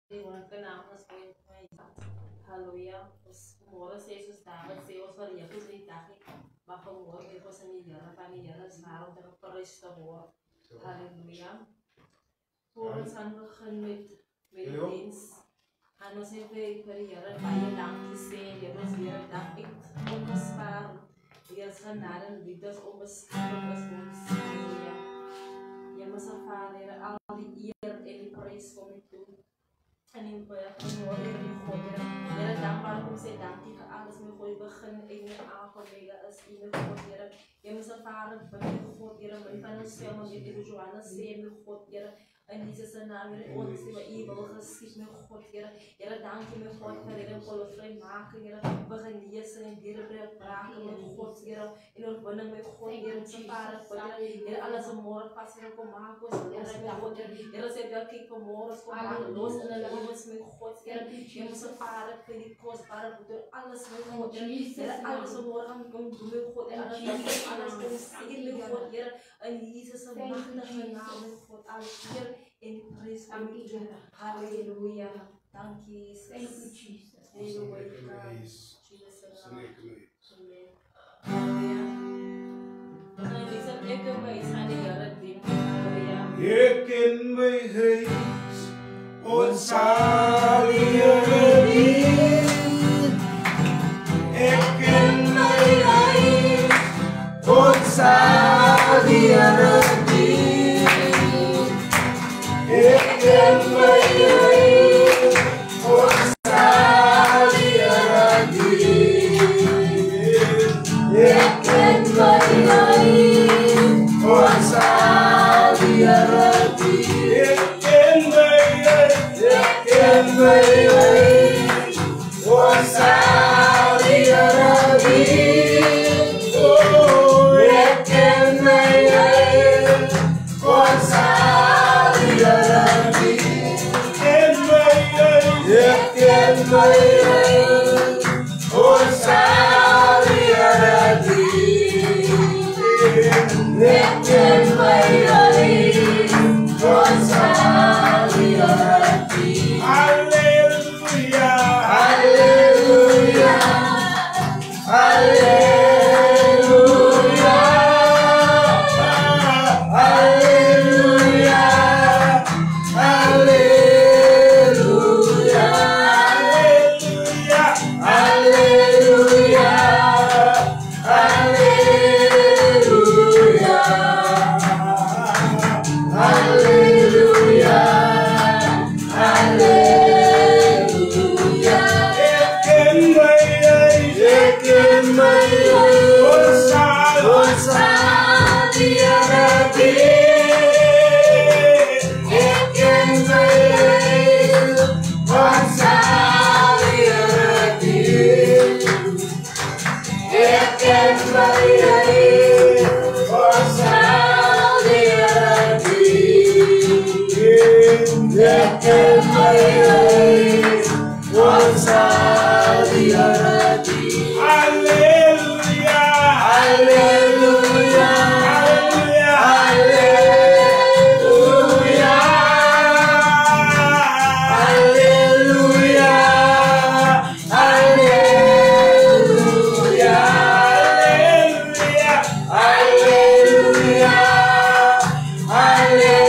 Iwan kenapa sesuai Haleluya. Mora Jesus dapat Deus varia kuslitaki. Bapa mora que possa melhorar para melhorar saal ter Cristo mora. Haleluya. Voor ons aanbegin met diens. En ons het vir die Here baie dankie sê. Here ons weer dank onbespaar. Hier is genade en liefde onbeskrywend is ons. Haleluya. Hemelse Vader, al die eer en die prys kom u toe. En in baie genade en die God, Here dankbaar om sê dankie vir alles met goeie begin en met aangelege is u met God, Here. Hemelse Vader, bid God, Here, my van ons sê, maar dit is Johannes sê met God, Here. In Jesus' naam, Here, ons die wat u wil geskied met God, Here. Here, dankie met God, Here, volle vrymaking, Here, begenesing en dierbreek brake met God, Here, en oorwinning met God, Here, ons Vader, Here, alles vanmorgen pas, Here, kom maak ons los met God, Here, sê wel kyk vanmorgen, kom maak los in hulle lewens met God, Here, Here, ons Vader, vir die kostbare goede, alles met God, Here, alles vanmorgen kom doen met God, alles kom sien met God, Here, in Jesus' machtige naam met God, alles, Here, in praise and hallelujah. Thank you, Jesus. Thank you, Jesus. Hallelujah. Ik in mijn huis, ons zal hier dienen. Ik in mijn huis, ons zal hier dienen. Ik in mijn huis, ons zal hier dienen. Ik in mijn huis, ons zal hier dienen. Ik in mijn huis, ons zal hier dienen. Oh, ik in mijn huis, ons zal hier dienen. In mijn huis, ik in mijn huis, ons zal hier dienen. Ik in mijn huis, ons zal hier dienen. Halleluja, halleluja, halleluja, halleluja, halleluja, halleluja, halleluja, halleluja, halleluja. Ik in mijn huis, ons zal hier dienen. Ik in mijn huis, ons zal hier dienen. Ik in mijn huis, ons zal hier dienen. Ik in mijn huis, ons zal hier dienen. Halleluja, halleluja, halleluja, halleluja, halleluja, halleluja, halleluja,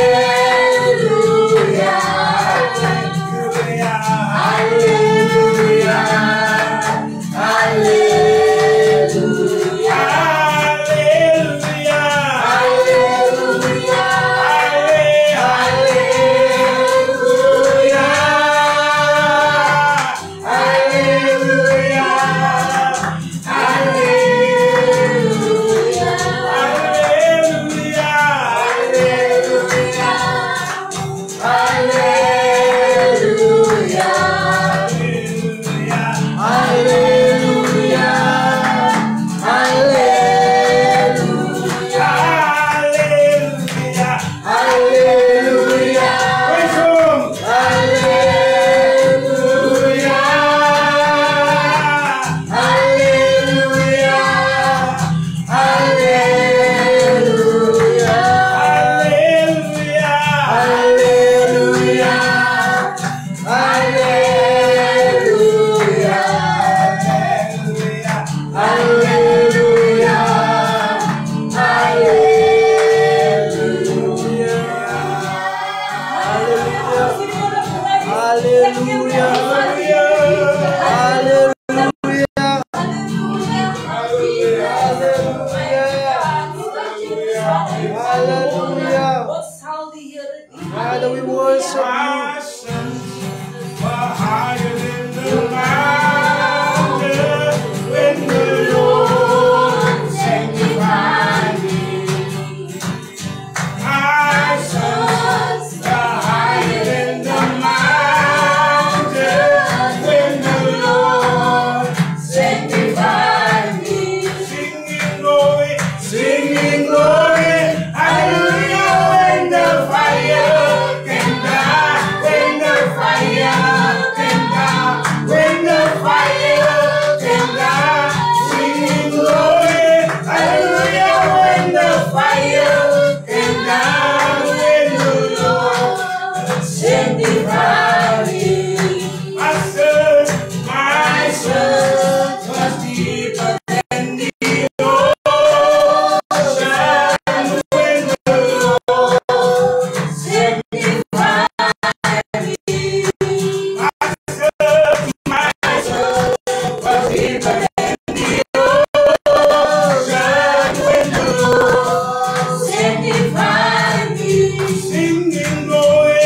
halleluja, halleluja. Hallelujah. Hallelujah. Father, we worship you. Higher than the mountain when the Lord sanctified me. My sons are higher than the mountain when the Lord sanctified me. Singing glory, hallelujah, when the fire came down, when the fire came down, when the fire came down, singing glory, hallelujah, when the fire came down, when the Lord sanctified me. My search was deeper than the ocean, when the Lord sanctified me. My search was deeper than the ocean, when the Lord sanctified me. Singing glory,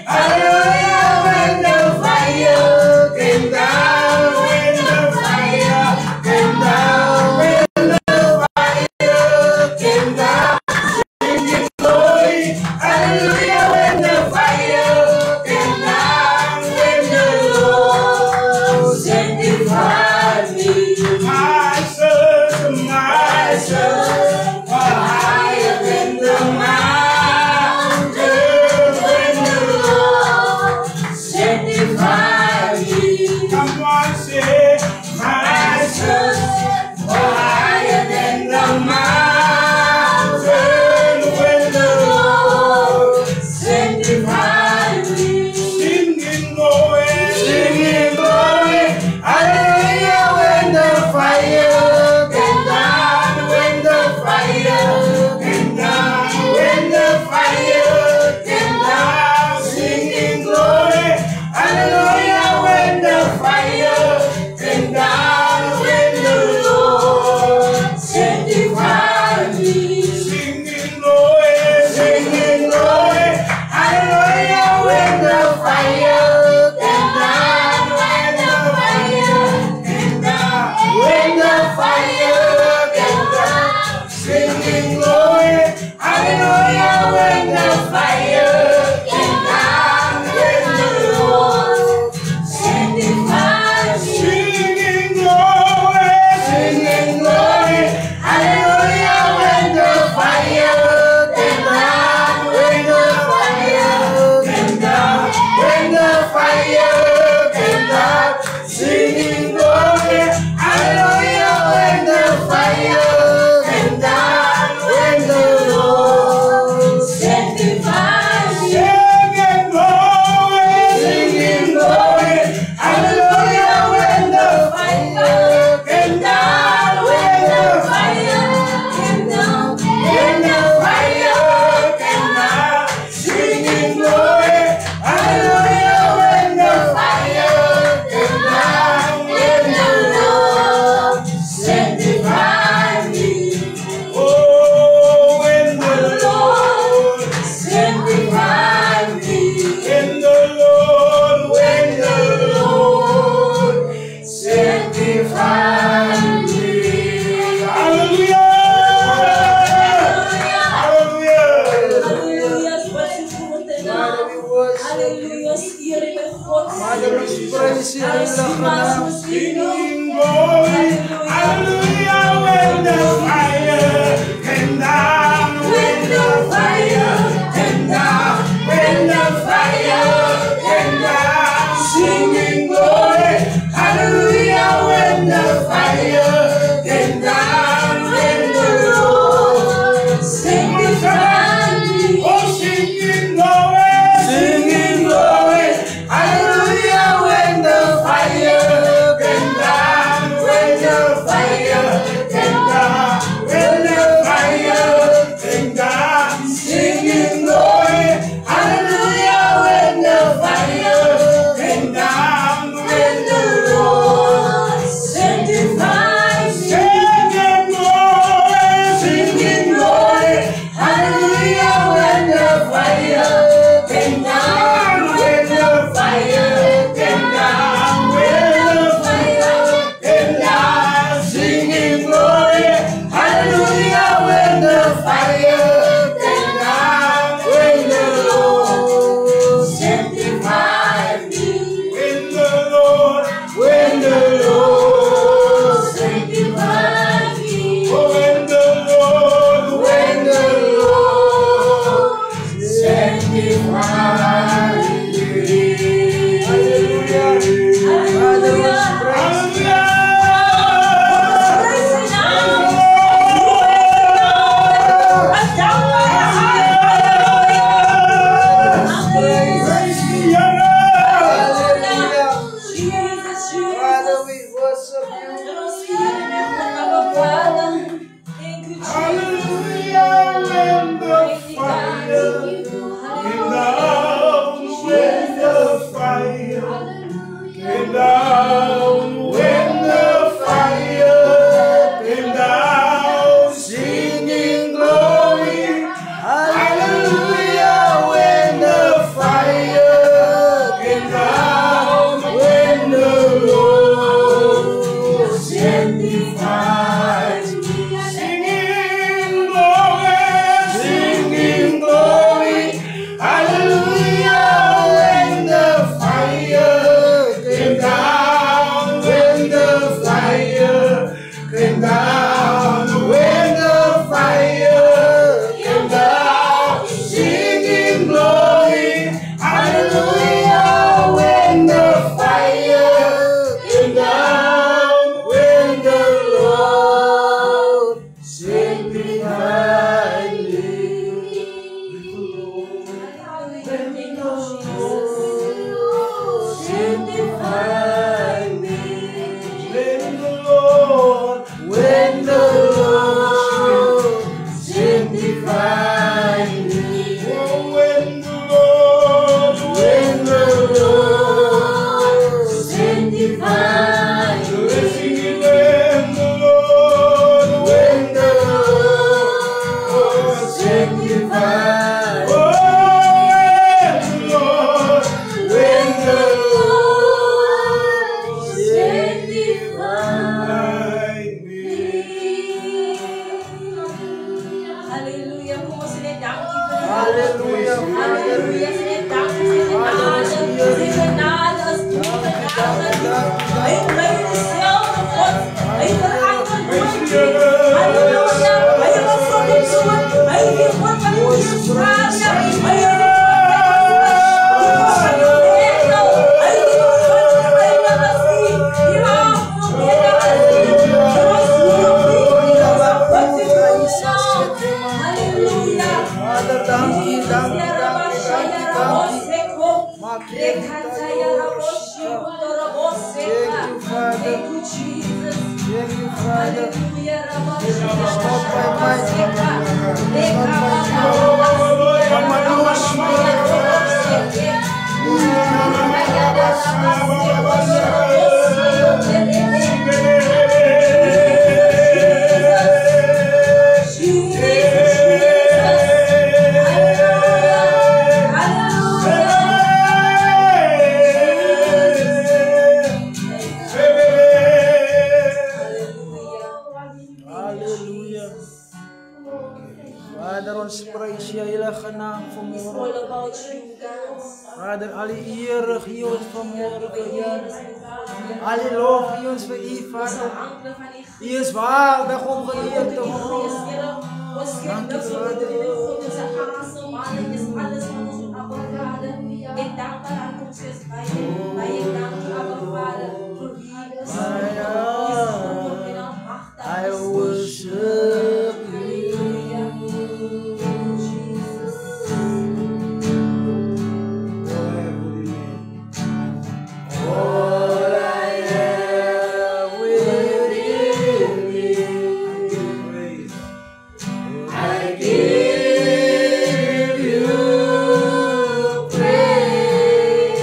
hallelujah, when the fire came down, when the fire came down, when the fire came down. Singing glory, hallelujah, when the fire came down, when the Lord sanctified me. My sons are higher than the mountain when the Lord sanctified me. Come on, say, my sons are higher than the mountain when the Lord sanctified me. Singing glory, hallelujah, when the fire came down, when the fire came down, when the fire came down, singing glory, hallelujah, when the fire came down, when the Lord sanctified me. Singing glory, hallelujah, when the fire came down, when the fire came down, when the fire came down, singing glory, hallelujah, when the fire came down, when the Lord sanctified me. Singing glory, hallelujah, when the fire came down, when the fire came down, when the fire came down, singing glory, hallelujah, when the fire came down, when the Lord sanctified me. Singing glory, hallelujah, when the fire came down, when the fire came down, when the fire came down, singing glory, hallelujah, when the fire came down, when the Lord sanctified me. Oh, when the Lord sanctified me. When the Lord sanctified me. Hallelujah. Singing glory, hallelujah, when the fire came down, when the fire came down, when the fire came down, singing glory, hallelujah, when the fire came down, when the Lord sanctified me. Oh, singing glory, hallelujah, when the fire came down, when the fire came down, when the fire Vader, ons prys U heilige naam vanmôre. Vader, al die eer gee ons vanmôre vir U. Al die lof gee ons vir U, Vader. U is waardig om geëerd te word. Dank U, Vader. I worship You. All I am within Me, I give You praise.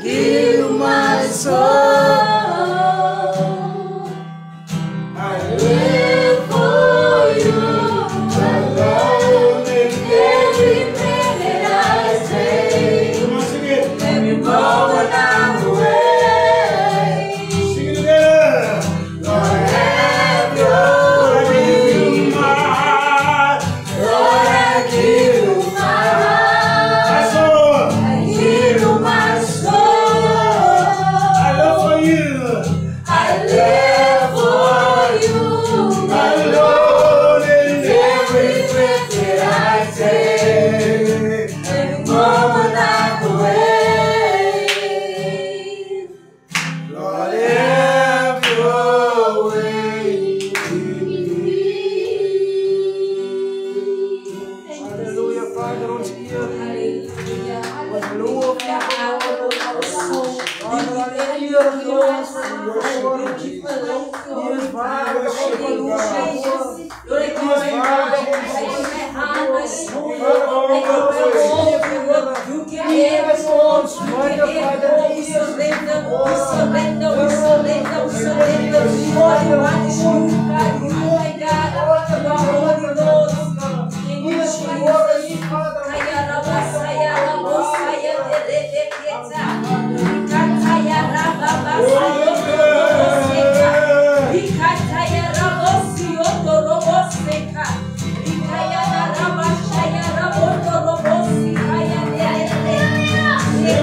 give you my soul. I live for you alone in every minute I take, every moment I'm away. Sing it together. Lord, have your way in my heart. Lord, I give you my heart. My soul. I give you my soul. I live for you. I live for you alone in every breath that I take, every moment I'm away. Lord, have your way in me. Hallelujah, Vader, ons eer. Ons loof U, Vader, alle eer gee ons vir U woord. U is waardig, Lord, I give my heart, I give my heart, my soul, I give my all to you. You can have us all. You can have all. We surrender, we surrender, we surrender, we surrender. All you want is you, God. You, my God. You are holy, Lord. In you, Jesus. Kaya raba, saya raba, saya terete keta. Kaya raba, saya raba, seka. Kaya raba, siyo raba, seka. Kaya raba, saya raba, raba, kaya terete. Kaya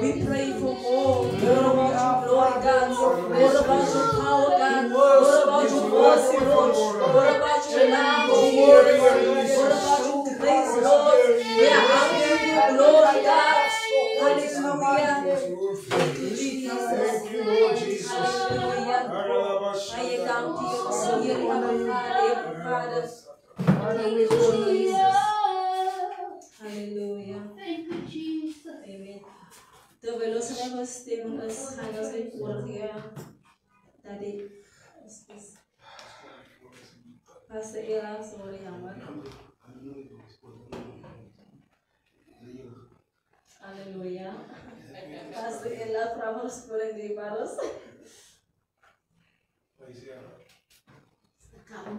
we pray for more. More about your glory, God. More about your power, God. More about your voice, Lord. More about your love, Jesus. More about your grace, Lord. We are asking you, glory, God. Hallelujah. Thank you, Jesus. Thank you, Lord Jesus. Hallelujah. I am down to you, so here we have a Father. Thank you, Jesus. Hallelujah. Thank you, Jesus. Amen. Terwijl ons hebben stem is, gaan we weer voorgaan. Dat ik Pastor Ella, sorry, jammer. Hallelujah. Pastor Ella, from our school in the Paros.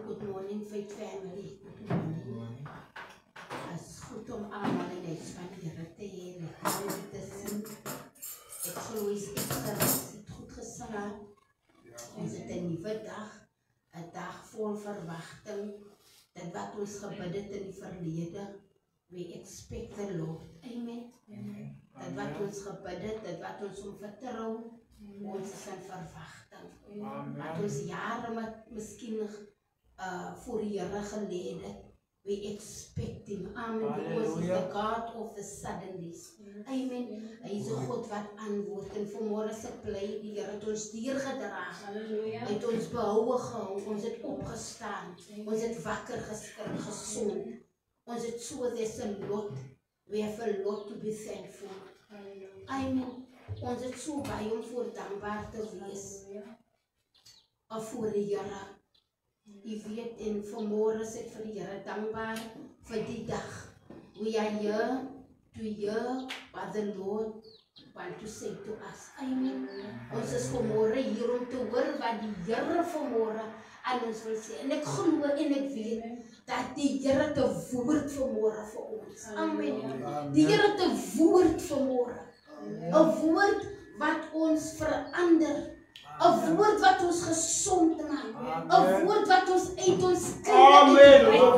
Good morning, faith family. Good morning. As goed om allemaal in het van de Heer te heren. Te zien. Ik geloof is het goed geslaagd. Ons het een nieuwe dag. Een dag vol verwachting. Dat wat ons gebid het in die verleden. We expect the Lord. Amen. Dat wat ons gebid het. Dat wat ons om vertrouwen. Ons is in verwachting. Wat ons jaren misschien voor jaren geleden. We expect him. Amen. Because he's the God of the suddenlies. Amen. Hij is een God wat antwoordt. En vanmorgen se plei die Heer het ons dier gedragen. Hij het ons behouden gehouden. Ons het opgestaan. Ons het wakker geskrik, gezond. Ons het so, there's a lot. We have a lot to be thankful. Amen. Ons het so bij om voor dankbaar te wees. Voor de Heer. Je weet, en vanmorgen is het voor de Heer dankbaar voor die dag. We are here to hear what the Lord wants to say to us. Amen. Ons is vanmorgen hier om te horen wat die Heer vanmorgen aan ons wil zeggen. En ik geloof en ik weet dat die Heer te woord vanmorgen voor ons. Amen. Die Heer te woord vanmorgen. Een woord wat ons verandert. Een woord wat ons gezond maakt. Een woord wat ons uit ons kinderen.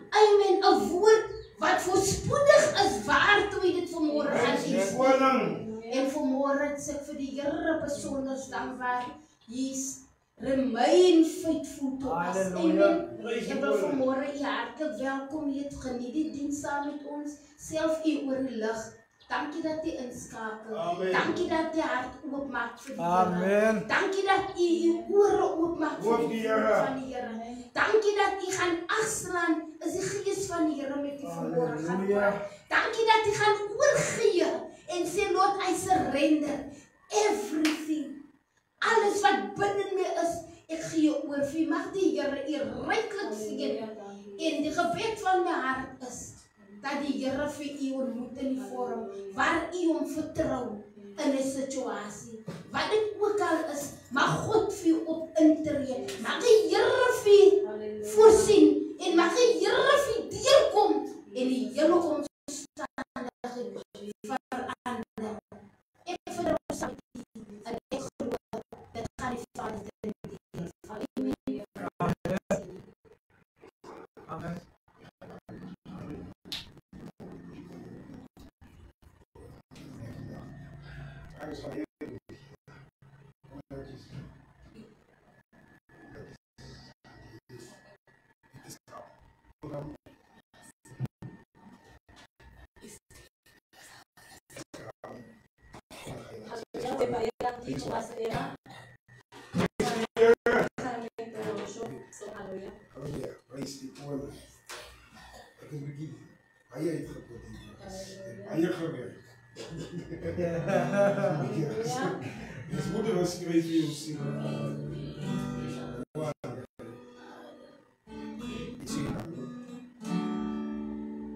Amen. Een woord wat voorspoedig is waar toe we dit vanmorgen gaan zien. En vanmorgen sê ek vir die Here besonder dankbaar. He's remain faithful to us. Amen. En wil vanmorgen u hartelijk welkom heet. Geniet die dienst saam met ons. Self u oor die lig. Dankie dat u inskakel. Dankie dat u hart oopmaak vir die Here. Dankie dat u uw ore oopmaak vir die woord van die Here. Dankie dat u gaan afslaan is die gees van die Here met u vanmorgen gaan praat. Dankie dat u gaan oorgee en sê Lord, I surrender everything. Alles wat binnen my is, ek gee oor vir u. Mag die Here u ryklik seën. En die gebed van my hart is dat die Here vir u ontmoet in die vorm waar u hom vertrou in 'n situasie. Wat dit ook al is, mag God vir u op intree. Mag die Here vir u voorsien en mag die Here vir u deurkom en die hele omstandighede verander. Ek vertrou saam met u en ek glo dat gaan die Vader deur. Amen.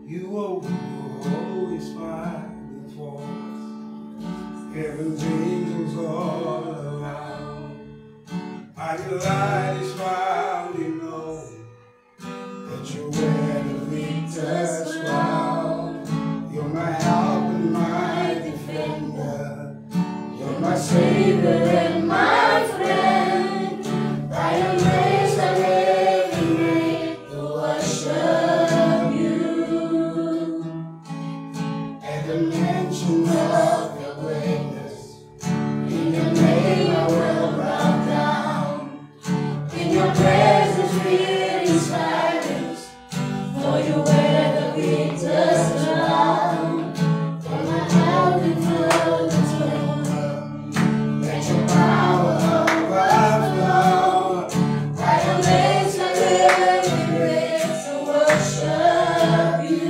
You always fight before us. Heaven's angels all around. By your light is found, you know that you wear the victor's crown. You're my help and my defender. You're my savior and my friend. By your grace I live and reign to worship you. At the mention of your greatness, in your name I will bow down. In your presence we're in silence, for you wear the victor's crown. For my help in wilderness wonder, let your power overflow. By your grace I live and breathe to worship you.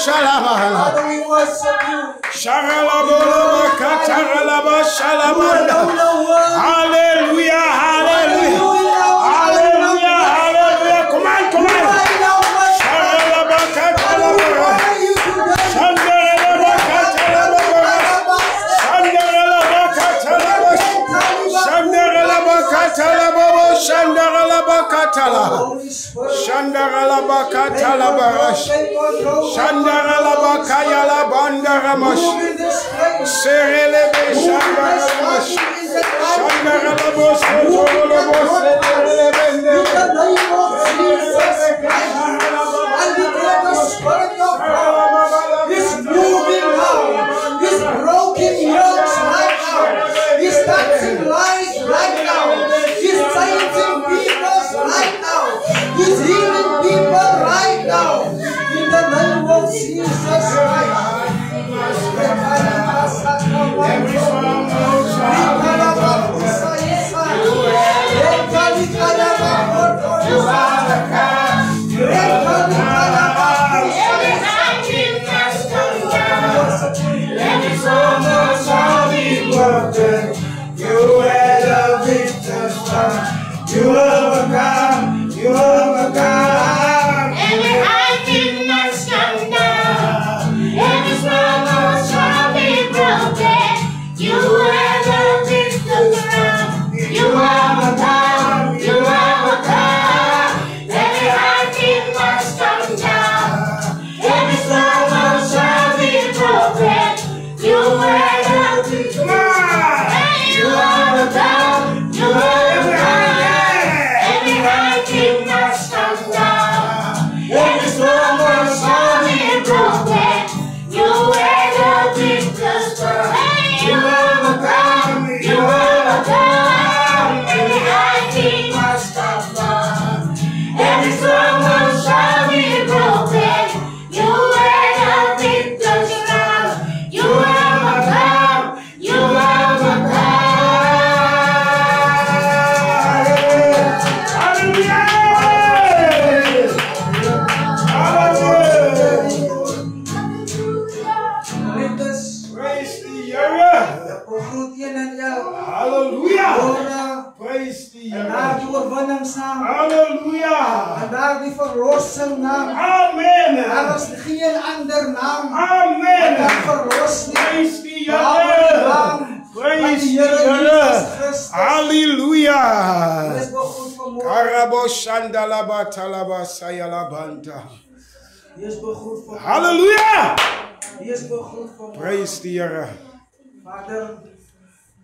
Shalamala. Father, we worship you. Sharalabolaba kataralaba shalamanda. Hallelujah, hallelujah. Hallelujah, hallelujah. Come on, come on. Sharalaba katalaba. Shandaralaba katalaba. Shandaralaba katalaba. Shandaralaba katalaba. Shandaralaba katalaba. Shandaralaba katalaba. Shandaralaba kayala bandaramash. Serelebe shandaramash. Shandaralaba sotorolabo serelebende. He's moving now. He's broken yokes right now. He's touching lives right now. He's changing people right now. He's healing people right now. In the name of Jesus Christ. You overcome, you overcome. Every high thing must come down. Every stronghold shall be broken. You are the victor's crown. You overcome, you overcome. Every high thing must come down. Every stronghold shall be broken. You are the victor's crown. You overcome, you overcome. Every high thing must come down. Every stronghold shall be broken. You are the victor's crown. You overcome, you overcome. Every high thing must come down. Every stronghold shall be broken. You are the victor's crown. You overcome, you overcome. Praise the Yahweh. Hallelujah. Praise the Yahweh. Hallelujah. En daar die verlossing naam. Amen. Daar is geen ander naam. Amen. Dat verlost niet. Praise the Yahweh. Praise the Yahweh. Hallelujah. Wees begoed vanmorgen. Karabo shandalaba talaba sayalabanta. Wees begoed vanmorgen. Hallelujah. Wees begoed vanmorgen. Praise the Yahweh. Vader,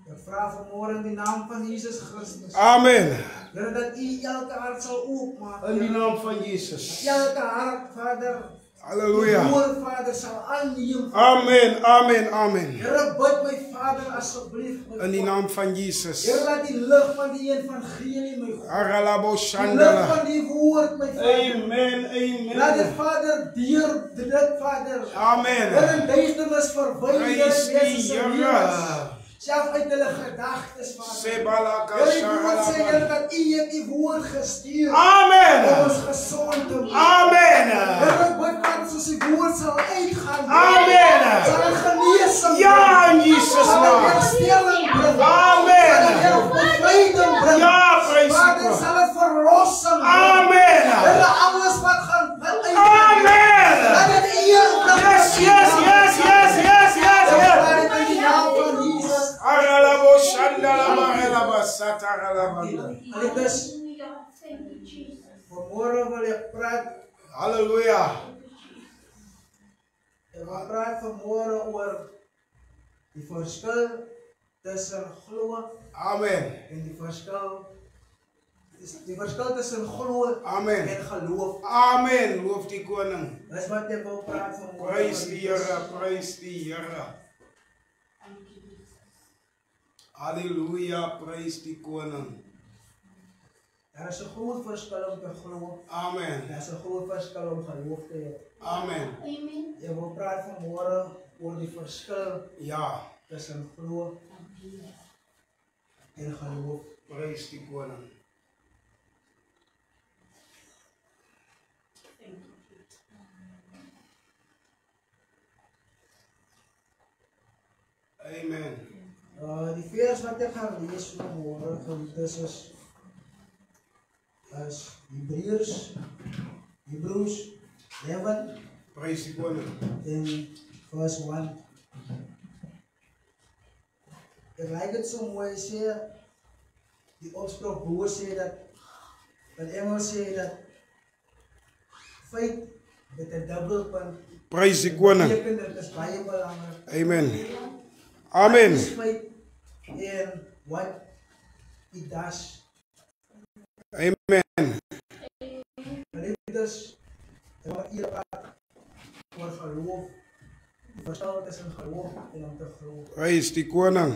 ik vraag vanmorgen in de naam van Jezus Christus. Amen. Heer, dat u elke hart zal opmaken. In de naam van Jezus. Elke hart, Vader. Hallelujah. De woord, Vader, zal aannemen. Amen, amen, amen. Heer, bid mijn Vader alsjeblieft. In de naam van Jezus. Heer, laat die lucht van die evangelie, mijn God. Aralabo Die lucht shandala. van die woord, mijn Vader. Amen, Laat het, amen. Vader, dier, dit, Vader. Amen. Heer, een duisternis verwijderen, Praise Jezus' the levens. Yahweh. Zelf uit hulle gedagtes, Vader. Sebalaka Heer, die woord sê, Heer, sharalaba. dat u het die woord gestuur. Om Amen. ons gezond te maken. Amen. Heer, ek bid, Vader, soos die woord sal uitgaan. Amen. Sal het genesing Ja, in bring. Jesus' Sal het naam. herstelling bring. Amen. Sal het bevrijding bring. Ja, praise Vader, God. sal het verlossing bring. Amen. Heer, alles wat gaan uitgaan. Amen. Laat het eer bring. Yes, yes, yes, yes, yes, yes, yes. Vader, in die naam van Jesus. Aralabo shandalaba relaba sataralaba. Geliefdes, vanmorgen wil ik praten. Hallelujah. Ik wil praten vanmorgen over die verschil tussen geloven Amen. en die verschil tussen geloven Amen. en geloof. Amen. Loof die koning. Dat is wat ik wil praten vanmorgen. Praise the Yahweh. Praise the Yahweh. Hallelujah. Praise the koning. Er is een groot verschil om te geloven. Amen. Er is een groot verschil om geloof te hebben. Amen. Ik wil praten vanmorgen over die verschil Ja. tussen geloof en geloof. Praise the koning. Amen. Die vers wat ek gaan lees vanmorgen, dit is Hebrews 11 Praise die koning. in verse 1. Ek like het so mooi, sê, die opspraak boer sê dat Engels sê dat feit met 'n dubbelpunt. Praise die koning. Beteken dit is baie belangrik. Amen. Amen. What is faith and what it does. Amen. Dit is wat eerlijk oor geloof. Die verschil tussen geloof en om te geloof. Praise die koning.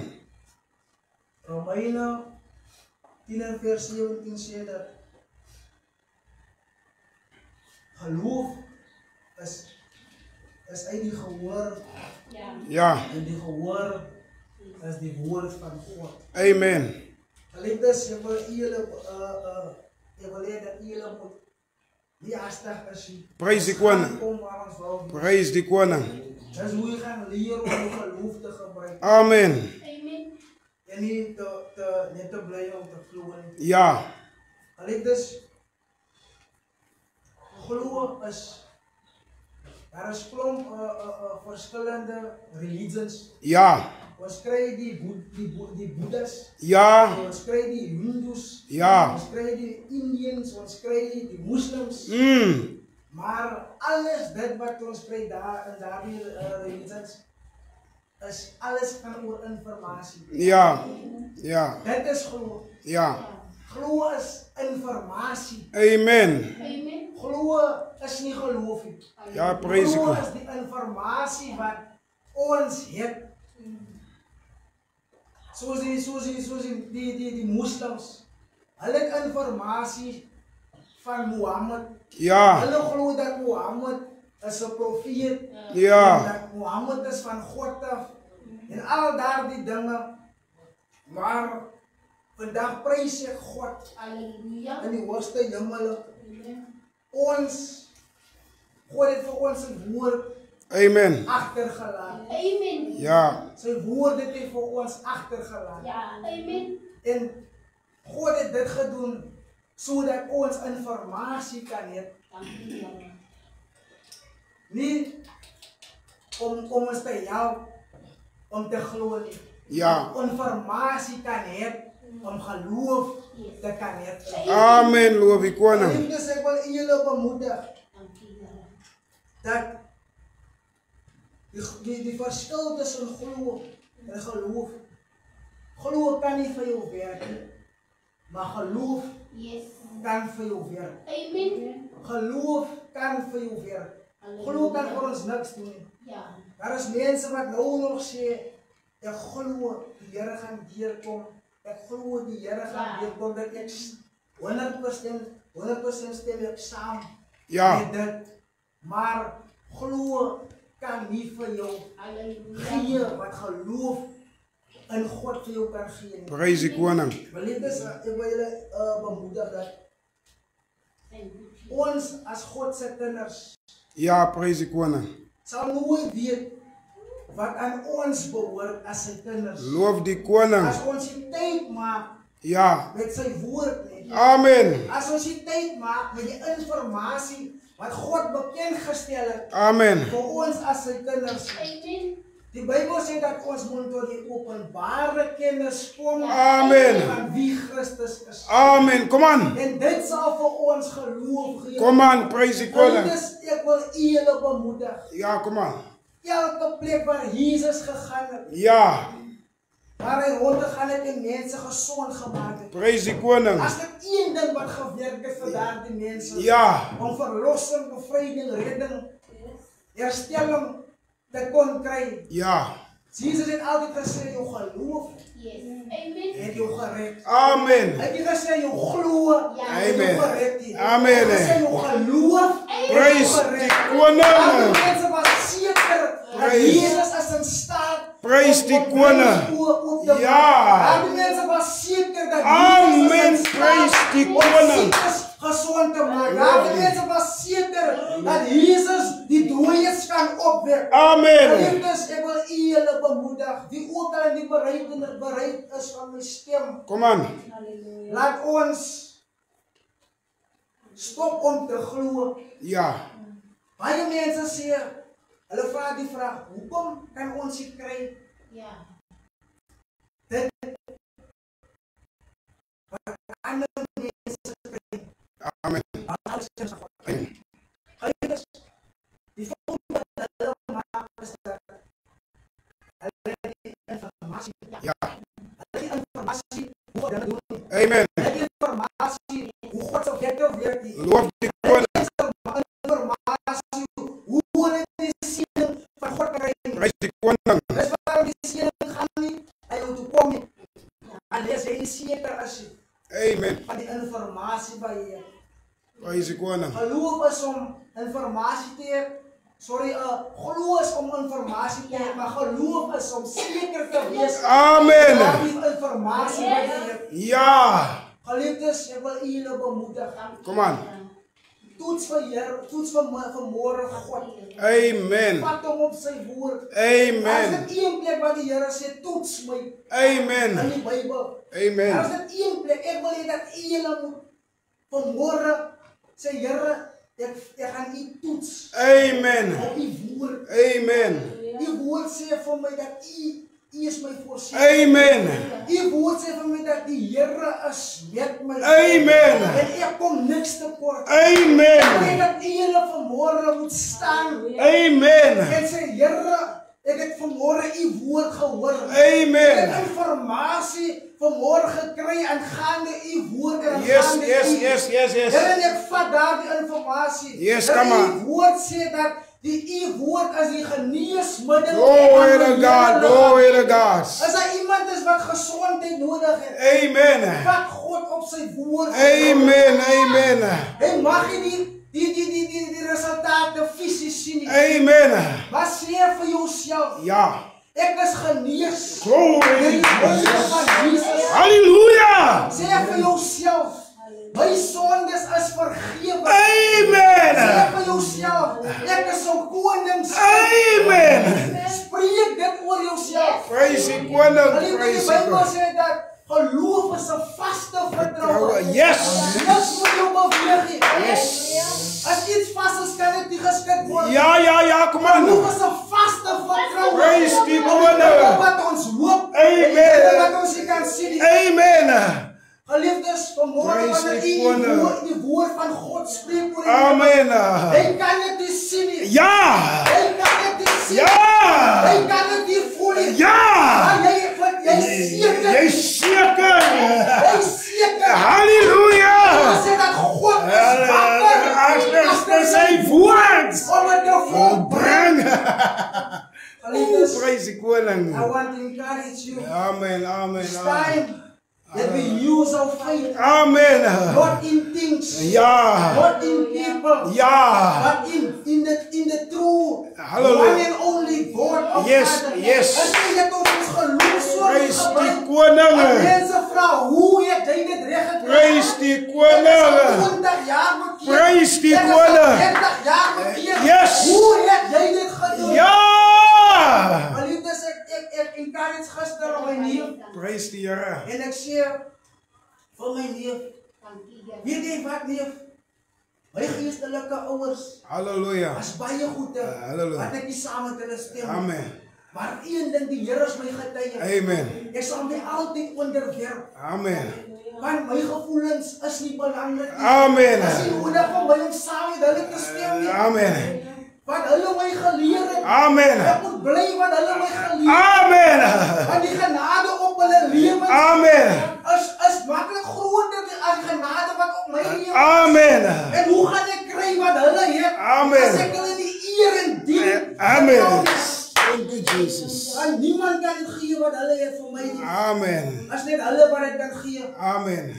Romeine 10 en vers 17 sê dat geloof is uit die gehoor. Ja. En die gehoor is die woord van God. Amen. Geliefdes, ek wil julle dat julle moet nie hastig is nie. Praise die koning. Kom waar ons wil. Praise die koning. Dis hoe jy gaan leer om jou geloof te gebruik. Amen. En nie net te bly om te glo nie. Ja. Geliefdes, glo is daar is klomp verskillende religions. Ja. Ons kry die Boeddhas. Ja. Ons kry die Hindus. Ja. Ons kry die Indians. Ons kry die Moslems. Maar alles dit wat ons kry daar in daardie religions is alles gaan oor informasie. Ja. Ja. Dit is geloof. Ja. Glo is informasie. Amen. Glo is nie geloof nie. Ja, praise Glo God. is die informasie wat ons het. Soos die moslims. Hulle het informasie van Mohammed. Ja. Hulle glo dat Mohammed is 'n profeet. Ja. En dat Mohammed is van God af. En al daardie dinge. Maar vandag prys ek God. Halleluja. In die hoogste hemel. Ons God het vir ons 'n woord Amen. agtergelaat. Amen. Ja. Sy woord het hy vir ons agtergelaat. Ja, amen. En God het dit gedoen sodat ons informasie kan hê. Dankie, Here. Nie om ons te help om te glo nie. Ja. Informasie kan hê om geloof te kan hê. Amen. Loof die koning. Liefdes, ek wil julle bemoedig Dankie, Here. dat die verskil tussen glo en geloof. Glo kan nie vir jou werk nie, maar geloof Yes. kan vir jou werk. Amen. Geloof kan vir jou werk. Glo kan vir ons niks doen nie. Ja. Daar is mense wat nou nog sê, ek glo die Here gaan deurkom. Ek glo die Here gaan deurkom dat ek 100% stem ek saam Ja. met dit. Maar glo kan nie vir jou Halleluja. gee wat geloof in God vir jou kan gee nie. Praise die koning. Geliefdes, ek wil julle bemoedig dat ons as God se kinders Ja, praise die koning. sal nooit weet wat aan ons behoort as sy kinders. Loof die koning. As ons die tyd maak Ja. met sy woord nie. Amen. As ons die tyd maak met die informasie wat God bekend gestel het Amen. vir ons as sy kinders. Amen. Die Bybel sê dat ons moet tot die openbare kennis kom Amen. van wie Christus is. Amen. Come on. En dit sal vir ons geloof gee. Come on. Praise die koning. Dus ek wil julle bemoedig. Ja, come on. Elke plek waar Jesus gegaan het, Ja. waar hy rondgegaan het en mense gesond gemaak het. Praise die koning. As dit een ding wat gewerk het vir daardie mense, Ja. om verlossing, bevryding, redding, herstelling te kon kry. Ja. Jesus het altyd gesê, jou geloof Yes. Amen. het jou gered. Amen. Hy het nie gesê, jou glo het jou Amen. gered nie. Amen. Hy het gesê, jou geloof het jou Praise gered. die Al die koning. mense was seker dat Praise. Jesus is in staat Praise om die op koning. hulle oë oop te maak. Ja. Al die mense was seker dat Amen. Jesus is in staat Praise die om koning. siekes gezond te maken. Daar mensen was zeker dat Jezus die dooies kan opwekken. Amen. Geliefdes, ik wil jullie bemoedigen. Die ook al niet bereid is van mijn stem. Kom aan. Laat ons stop om te geloven. Ja. Baie mensen zeggen, hulle vraag die vraag, hoekom kan ons dit krijgen? Ja. Dit wat andere mensen krijgen. Amen. Geliefdes, die volgende wat hulle maak is dat hulle die informatie, Ja. hulle die informatie hoe God dit doen. Amen. Hulle die informatie hoe God se wekke werk. Loof die koning. Informatie hoe hulle die siening van God kan kry. Prys die koning. Dis waarom die siening gaan nie hy moet toe kom nie. En dis hy seker as jy Amen. van die informasie by jy. Prys die koning. Geloof is om informasie te hê. Geloof is om informasie te hê, maar geloof is om seker te wees. Amen. Dat die informasie by jy. Ja. Geliefdes, ek wil julle bemoedig. Kom aan. Toets vir Here, toets vir môre God. Amen. Vat hom op sy woord. As Amen. dit een plek wat die Here sê, toets my in Amen. die Bybel. Amen. As dit een plek, ek wil hê dat julle moet vanmôre sê Here, ek gaan u toets Amen. op u woord. Amen. U woord sê vir my dat u is my voorsiening. Amen. U woord sê vir my dat die Here is met my. Amen. En ek kom niks tekort. Amen. Ek wil dat julle vanmôre moet staan Amen. en sê Here, ek het vanmôre u woord gehoor. Amen. Ek het informasie vanmôre gekry aangaande u woord en Yes, aangaande yes, u. yes, yes, yes. Here, en ek vat daardie informasie. Yes, Dat come on. U woord sê dat u woord as die geneesmiddel. Glory to God. Glory to God. As daar iemand is wat gesondheid nodig het, Amen. vat God op sy woord. Amen. Amen. En mag jy die resultate fisies sien nie. Amen. Maar sê vir jouself, Ja. ek is genees. Glory. Van Jesus. Hallelujah. Sê vir jouself, my sondes is vergewe. Amen. Sê vir jouself, ek is 'n konings. Amen. Spreek dit oor jouself. Praise die koning. Die Praise die Bybel koning. sê dat geloof is 'n vaste vertroue. Yes. Niks moet jou beweeg nie. Yes. As iets vas is, kan dit nie geskik word. Ja, kom aan. Geloof is 'n vaste vertroue. Praise die Dit koning. wat ons hoop. Amen. Dit wat ons nie kan sien nie. Amen. Geliefdes, vanmôre Praise wanneer die u koning. die woord van God spreek oor u. Amen. Hy kan dit nie sien nie. Ja. Hy kan dit nie sien. Ja. Hy kan dit nie voel nie. Ja. Maar jy seker. Jy seker. Hy seker. Halleluja. Sê dat God is wakker. Agter sy woord. Om het te volbring. Bring. Geliefdes, Praise die koning. I want to encourage you. Amen. Amen. It's Amen. time that we use our faith. Amen. Not in things. Ja. Not in people. Ja. But in the true Hallelujah. one and only God of Yes, Father. yes. As jy net ons geloof so Praise die gebruik. koning. En mense vra, hoe het jy dit reg gekry? Praise die Ek is koning. al 20 jaar bekeerd. Praise die Ek is al koning. 30 jaar bekeerd. Yes. Hoe het jy dit gedoen? Ja. Geliefdes, ek encourage gister op my neef. Praise die Here. En ek sê vir my neef, weet jy wat neef? My geestelike ouers Halleluja. was baie goed. Halleluja. Wat ek nie saam met hulle stem. Amen. Maar een ding, die Here is my getuie. Amen. Ek sal my altyd onderwerp. Amen. Want my gevoelens is nie belangrik nie. Amen. As jy nodig vir my om saam met hulle te stem nie. Amen. Wat hulle my geleer het. Amen. Ek moet bly wat hulle my geleer het. Amen. Want die genade op hulle lewens Amen. is maklik groter as die genade wat op my lewens. Amen. En hoe gaan ek kry wat hulle het? Amen. As ek hulle die eer en dien. Amen. Thank you, Jesus. Want niemand kan dit gee wat hulle het vir my nie. Amen. As net hulle wat dit kan gee. Amen.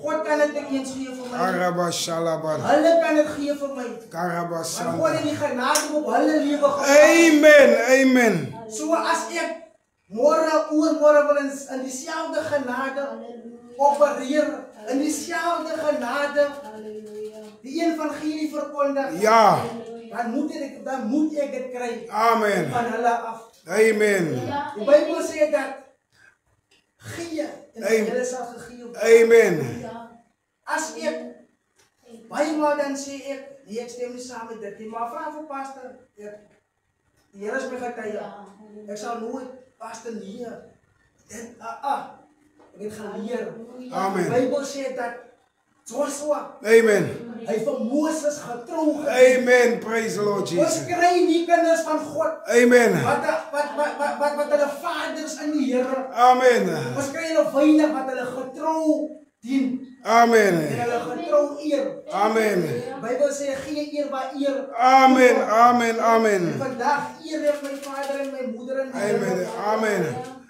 God kan dit nie eens gee vir my. Karabashalabar. Hulle kan dit gee vir my. Maar God Karabashalabar. het die genade op hulle lewe geplaas. Amen. Amen. So as ek môre oormôre wil in dieselfde genade opereer, in diezelfde genade, die evangelie verkondig, Ja. dan moet ek het kry Amen. van hulle af. Amen. Die Bijbel sê dat gee en Amen. hulle sal gegee word. Amen. As ek baie maal dan sê ek, nee, ek stem nie saam met dit nie, maar vra vir pastor, die Here is my getuie. Ek sal nooit pastor nee. Ek het geleer. Amen. Die Bijbel sê dat Joshua, Amen. hy vir Moses getrou gewees. Amen. Praise the Lord Ons Jesus. kry nie kinders van God Amen. wat hulle vaders in die Here. Amen. Ons kry hulle weinig wat hulle getrou dien en Amen. hulle getrou eer. Amen. Die Bybel sê gee eer waar eer. Amen. Amen. En Amen. vandag eer ek my vader en my moeder en my Amen. Here. Amen.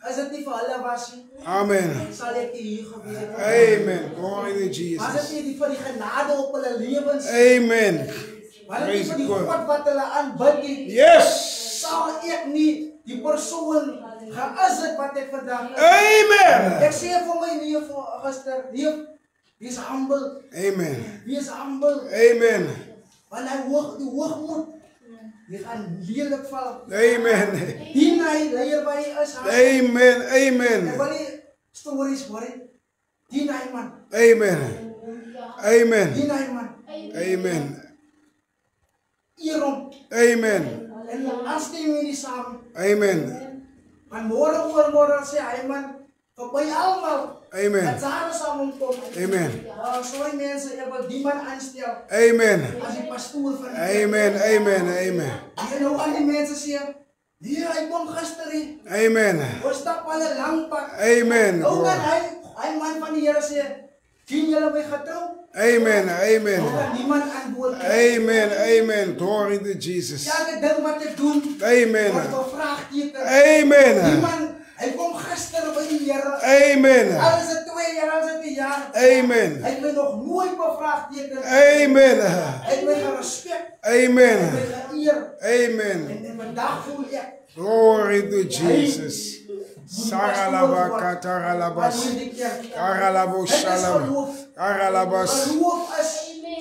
As dit nie vir hulle was nie, Amen. sal ek nie hier gewees het. Amen. Glory to Was dit Jesus. nie vir die genade op hulle lewens? Amen. Was dit nie Praise vir die God. God wat hulle aanbid het? Yes. Sal ek nie die persoon geïs het wat ek vandag is? Amen. Ek sê vir my neef gister, neef, wees humble, Amen. wees humble. Amen. Want die hoogmoed, die gaan lelik val. Amen. Dien hy, leier waar hy is. Amen. Ek Amen. wil nie stories hoor nie. Dien hy man, Amen. Amen. dien hy man. Amen. Eer hom. Amen. En aanstem nie saam. Amen. Want môre oormôre sê hy man, vir my almal, Amen. dat Zara saam hom kom. Amen. Sorry mense, ek wil die man aanstel Amen. as die pastoor van die Amen. Amen. Amen. Die nou al die mense sê, nee, hy kom gister hier. Amen. Ons stap al 'n lang pad. Amen. Nou kan hy man van die Here sê, dien julle my getrou? Amen. Nou Amen. kan niemand antwoord. Amen. Amen. Glory to Jesus. Elke ding wat ek doen, Amen. word bevraagteken. Amen. Die man, hy kom gister by die Here. Amen. Al is dit 2 jaar, al is dit 1 jaar. Amen. Hy het my nog nooit bevraagteken. Amen. Hy het my gerespek. Amen. Hy het my geëer. Amen. En vandag voel ek, Glory to Jesus. Saralabaka wat taralabas. hierdie kerk. Karalabo Dit is shalom. geloof. Karalabas. Geloof is,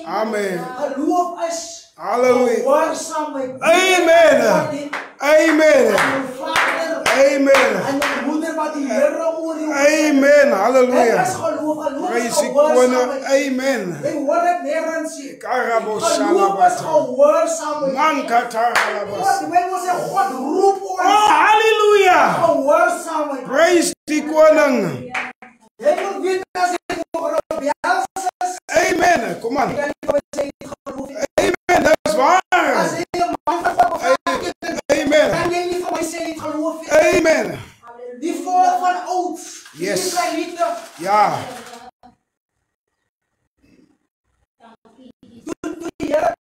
Amen. geloof is, Hallelujah. gehoorsaamheid. Amen. Amen. Aan jou vader, Amen. aan jou moeder wat die Here oor jou. Amen. Dit Hallelujah. is geloof, geloof is Praise die koning. gehoorsaamheid. Amen. Jy hoor dit nêrens nie. Karabo Geloof is shalabata. gehoorsaamheid. Manka taralabas. God, die Bijbel sê God roep Oh, ons hallelujah. gehoorsaamheid. Praise die koning. Jy moet weet as jy nog rebels is, Amen. Come on. jy kan nie vir my sê jy geloof nie. Amen. That's As waar. jy 'n man van God bevraagteken, Amen. kan jy nie vir my sê jy geloof nie. Amen. Die volk van oud, die Yes. Israeliete, Ja.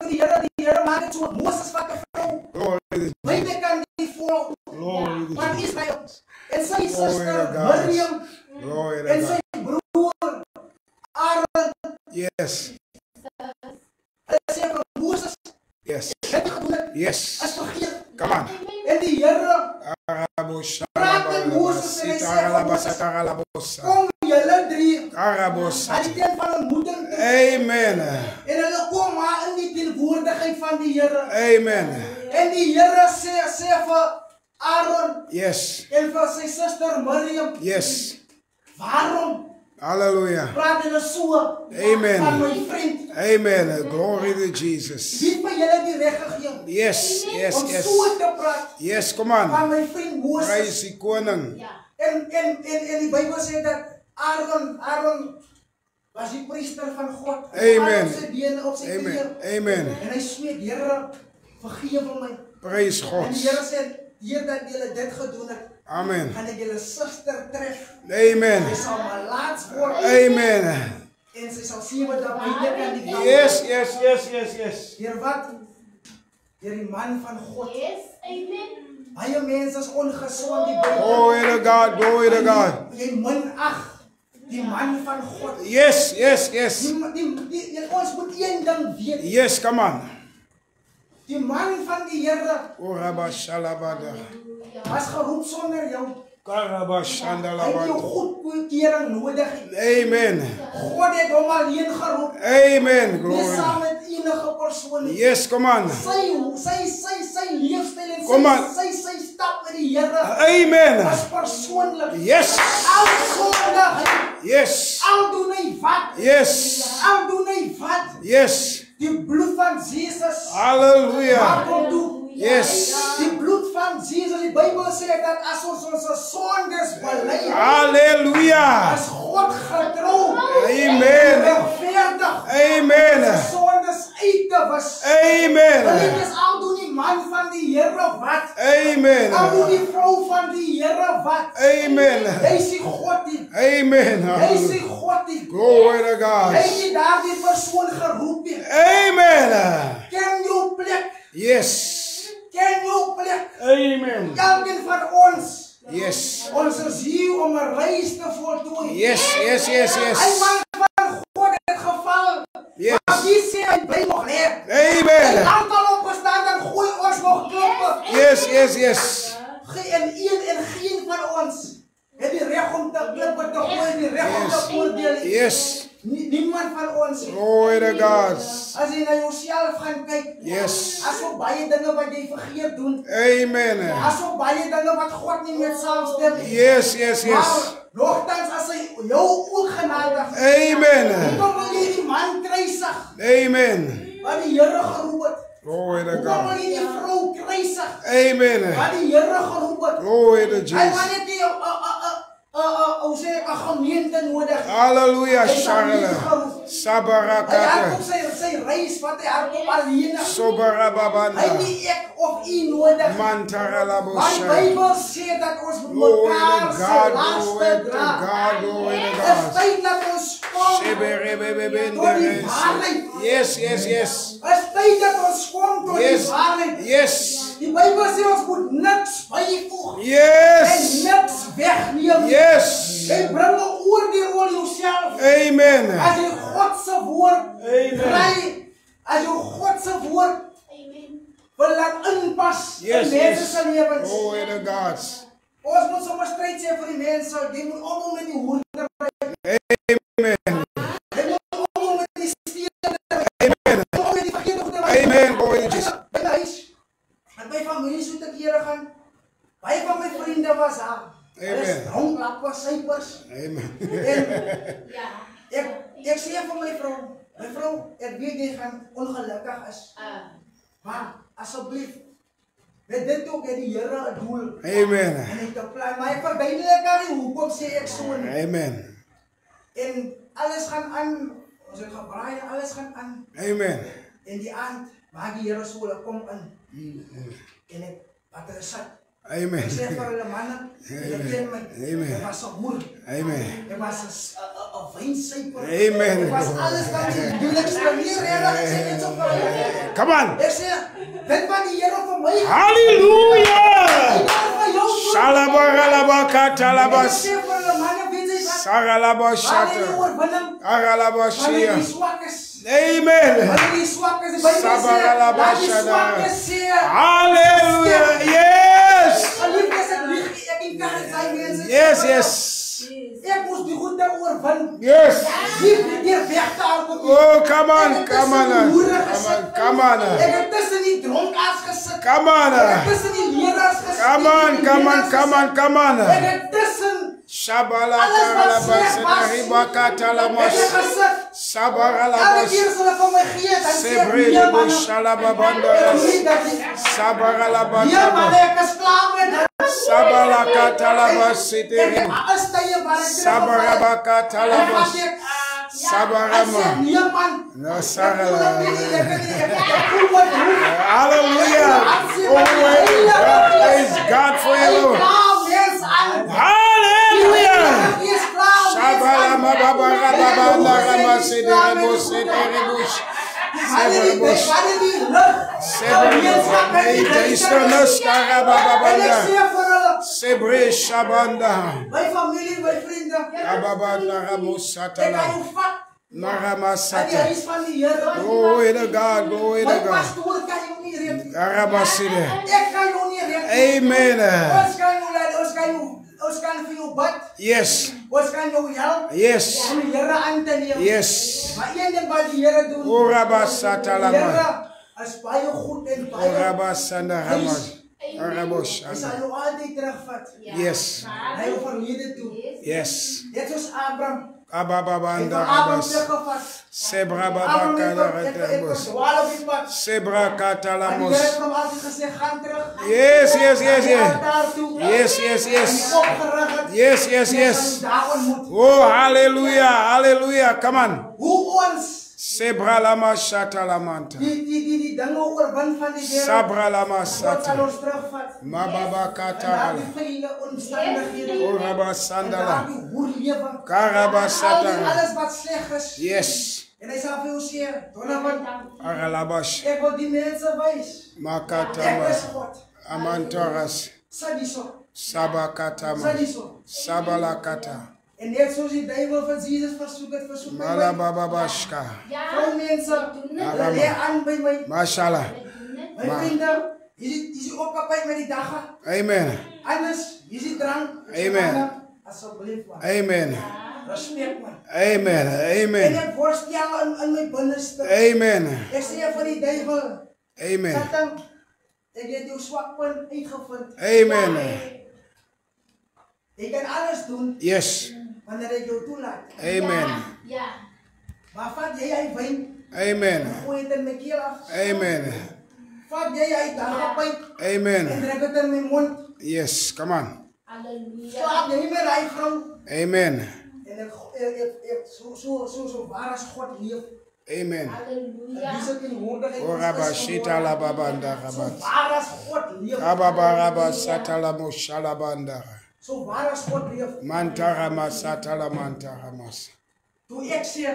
die Here maak dit so, Moses vat 'n vrou, Glory to buite kan die volk Glory to van Jesus. Israel, en sy Glory to suster God. Miriam, Glory en to sy God. broer Aaron, Yes. hulle sê vir Moses, Yes. het jy gedoen het, Yes. is vergeet. Come on. En die Here, Karabo Praat met Moses en hy sê vir Moses, Karalabosa. kom julle 3 Karabosa. aan die tent van ontmoeting toe. Amen. En hulle kom maar in die teenwoordigheid van die Here. Amen. En die Here sê vir Aaron Yes. en vir sy suster Miriam, Yes. waarom Hallelujah. praat hulle so Amen. van my vriend? Amen. Glory to Jesus. Wie het vir julle die reg gegee Yes. Yes. om Yes. so te praat Yes. Come on. van my vriend Moses? Praise die koning. En die Bybel sê dat Aaron was die priester van God. Amen. Op sy bene, op sy Amen. knieë. Amen. En hy smeek, Here, vergewe my. Praise En God. die Here sê, hier dat julle dit gedoen het, Amen. gaan ek julle suster tref. Amen. Sy sal malaats word. Amen. En sy sal 7 dae buite kan die kamp. Yes. Yes. Yes. Yes. Yes. Deur wat? Deur die man van God. Yes, amen. Baie mense is ongesond die Bybel. Glory to God. Glory to God. Jy minag die man van God. Yes. Yes. Yes. Ons moet een ding weet. Yes. Come on. Die man van die Here Oh, Rabba Shalabada. was geroep sonder jou. Hy jou goedkeuring nodig het. Amen. God het hom alleen geroep. Amen. Nie Glory. saam met enige persoon nie. Yes, come on. Sy leefstyl en Kom aan. sy stap met die Here Amen. was persoonlik. Yes. Al sondig, Yes. al doen hy wat. Yes. Al doen hy wat. Yes. Die bloed van Jesus. Hallelujah. Maak hom toe. Yes. Die bloed van Jesus, die Bybel sê dat as ons sondes bely, Hallelujah. as God getrou, Amen. regverdig, Amen. sondes uit te was. Amen. Dit is al doen die man van die Here wat. Amen. Al doen die vrou van die Here wat. Amen. Hy sê God nie. Amen. Hy sê God nie. Glory to Hy God. het nie daardie persoon geroep nie. Amen. Ken jou plek. Yes. Ken jou plek. Amen. Elkeen van ons. Yes. Ons is hier om 'n reis te voltooi. Yes, yes, yes, Hy yes. man van God het geval. Yes. Maar wie sê hy bly nog leef? Amen. Hy aantal opgestaan, dan gooi ons nog kloppe. Yes, yes, yes. Geen van ons het die reg om te klippe te gooi, die reg om te oordeel. Yes. Niemand van ons. Glory to God. As jy na jouself gaan kyk, Yes. as so baie dinge wat jy vergeet doen, Amen. as so baie dinge wat God nie met saamstem nie. Yes, yes, yes. Maar nogtans as hy jou ook genadig, Amen. hoekom wil jy die man kruisig Amen. wat die Here geroep het? Glory to Hoekom wil God. jy die vrou kruisig Amen. wat die Here geroep het? Glory to Hy Jesus. het net nie 'n gemeente nodig. Hallelujah. Hy het hom nie Shangala. geroep. Hy Sabarakata. hardop sy reis wat hy hardop alleen. Hy Sobarababanda. het nie ek of u nodig. Maar die Mantaralabosha. Bybel sê dat ons Glory mekaar to se God. laste Glory to dra. God. Glory to Dit is God. tyd dat ons kom tot die Sheberebebebendere. waarheid. Yes, yes, yes. Dit is tyd dat ons kom tot die Yes. waarheid. Yes. Die Bybel sê ons moet niks byvoeg en Yes. niks wegneem. Yes. Jy bring 'n oordeel oor jouself. Amen. As jy God se woord Amen. kry, as jy God se woord wil laat inpas Yes, in mense yes. se lewens. Glory to God. Ons moet sommer stryd sê vir die mense, jy moet almal met die hoender, Amen. jy moet almal met die stede, Amen. almal met die verkeerde goede. Amen. Glory to Jesus. By my huis, en my familie so te kere gaan, baie van my vriende was daar. Hulle is Amen. dronk, lappers, sypers. Amen. En ek sê vir my vrou, ek weet jy gaan ongelukkig is. Maar asseblief, met dit ook het die Here 'n doel. Amen. En hy het 'n plan, maar ek verduidelik aan u hoekom sê ek so nie. Amen. En alles gaan aan, ons het gebraai en alles gaan aan. Amen. En die aand, maak die Here so, hulle kom in. En ek, wat hulle sit. Amen. Ek sê vir hulle manne, hulle ken my. Amen. Ek was 'n hoer. Amen. Ek was 'n wynsyper. Amen. Ek was alles van die duidelikste leer. Ek sê net so vir hulle. Come on. Ek sê, dit wat die Here vir my Hallelujah. vir jou doen. Shalabaralabakatalabas. Ek sê vir hulle manne, weet jy wat? Saralabashata. Wanneer jy oorwinning, wanneer Aralabashia. jy swak is, Amen. wanneer jy swak is, die Bybel sê, Sabaralabashada. laat die swakes sê, Hallelujah. Yes. geliefdes, ek lieg, ek encourage daai mense. Yes, yes. Ek moes die goede oorwin. Yes. Nie weer weg te hardop. Oh, come on. Ek het Come tussen on. die hoere Come gesit. on. Come on. Ek het tussen die dronkaars gesit. Come on. Ek het tussen die leraars gesit. Come on. Come on. Come on. Come on. Ek het tussen Shabala alles wat Taralabas. sleg was. Ribakatalamas. Ek het gesit. Elke Sabaralabas. keer as hulle van my gee, dan sê ek, Sebre nee de man, Shalababanda. nee dat nie. Sabaralabas. Nee man, ek is klaar met dit. Sabalakatalabas. Ek het alles tye waar ek Sabarabakatalabas. Sabarama. Ek sê, nee man. No, Ek Sarala. voel wat doen. Hallelujah. Oh, praise God for you. Hallelujah. Shabalama Babarababanda Ramasedebus. Severbus. Sebre Shabanda. My familie, my vriende. Ababanda Ramusatala. Ek hou vat aan die Naramasata. huis van die Here. Glory to God. Glory My to God. pastoor kan jou nie red. Aramaside. Ek kan jou nie red. Amen. Ons kan jou ons kan vir jou bid. Yes. Ons kan jou help. Yes. Om die Here aan te neem. Yes. Maar een ding wat die Here doen. Orabasatalama. Die Here is baie goed en baie. Orabasandarama. Orabosh. Hy sal jou altyd terugvat. Yes. Hy jou verlede toe. Yes. Net soos Abraham. Abababanda Abraham rabas. teruggevat. Sebra Abraham babakala het retabos. verdwaal op die pad. Sebra Maar die Here katalamos. het hom altyd gesê, gaan terug. Yes, yes, yes, Aan die yes. altaar toe. Yes, yes, En yes. die opgerig het. Yes, yes, En hy yes. sal jou daar ontmoet. Oh, hallelujah, hallelujah. Come on. Hoe ons Sebra lama shatalamanta. die dinge oorwin van die Here. Sabra lama God sal sata. ons terugvat. Mababa En katala. die vele omstandighede. Oraba En sandala. die hoerlewe. Karaba satara. Alles wat sleg is. Yes. En hy sal vir jou sê, Donovan, Aralabash. ek wil die mense wys. Ek Makatama. is God. Amantoras. Sit hierso. Sabakatama. Sit hierso. Sabalakata. En net soos die duiwel van Jesus versoek het my. Malababashka. Vrou mense, hulle lê aan by my. Mashallah. My vriende, is die opgepakt met die dagga. Amen. Anders, is die drank. Amen. Asseblief man. Amen. Respect man. Amen. En Amen. ek worstel in my binneste. Amen. Ek sê vir die duiwel, Amen. Satan, ek het jou swakpunt uitgevind. Amen. Jy kan alles doen Yes. wanneer ek jou toelaat. Amen. Maar vat jy hy wyn, Amen. gooi het in my keel af. Amen. Vat jy hy dagapyp en Amen. druk het in my mond. Yes. Come on. Slaap jy nie meer hy vrou. Amen. En ek so waar as God leef. Amen. Dis ek in woordigheid. Orabashita lababanda So rabat. waar as God leef. Kababaraba satalamo shalabanda. So waar as God leef. Mantarama satalamantaramas. Toe ek sê,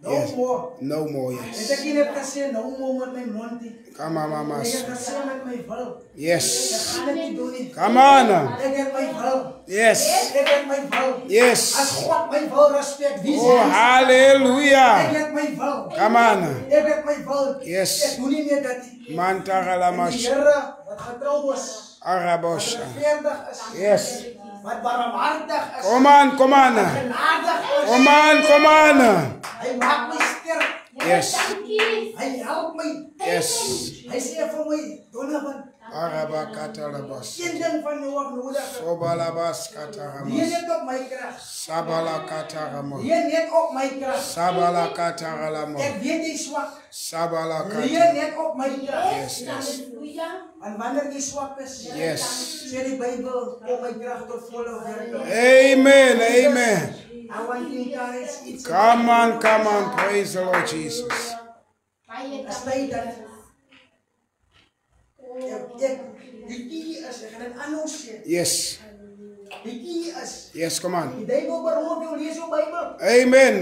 no Yes. more. No more, En yes. ek het gesê, no more met my mondie. Come on, Ek mamas. het gesê met my wil. Ek Yes. gaan dit nie doen nie. Come on. Ek het my wil. Yes. Ek het my wil. As Yes. God my wil respect, wie Oh, sê? Ek hallelujah. het my wil. Come on. Ek het my wil. Yes. Ek doen nie meer dat die Mantaralamash. Here wat getrou was, wat Arabosha. regverdig is, Yes. wat barmhartig is, Come on, come on. genadig is. Come on, come on. Hy maak my sterk. Yes. Hy help my. Yes. Hy sê vir my, Donovan, Arabakatalabas. een ding van jou af nodig. Sobalabas Leen kataramas. net op my krag. Sabala kataramos. Leen net op my krag. Sabala kataralamo. Ek weet jy swak. Sabala Leen katar. net op my krag. Yes, yes. En wanneer jy swak is, Yes. sê die Bybel, kom my krag tot volle werking. Amen, amen. I want to encourage each Come on, come on. Praise the Lord Jesus. As tyd dat ek die key is, ek gaan dit aanhou sê. Yes. Die key is, Yes, come on. die duiwel beroof jou, lees jou Bybel. Amen.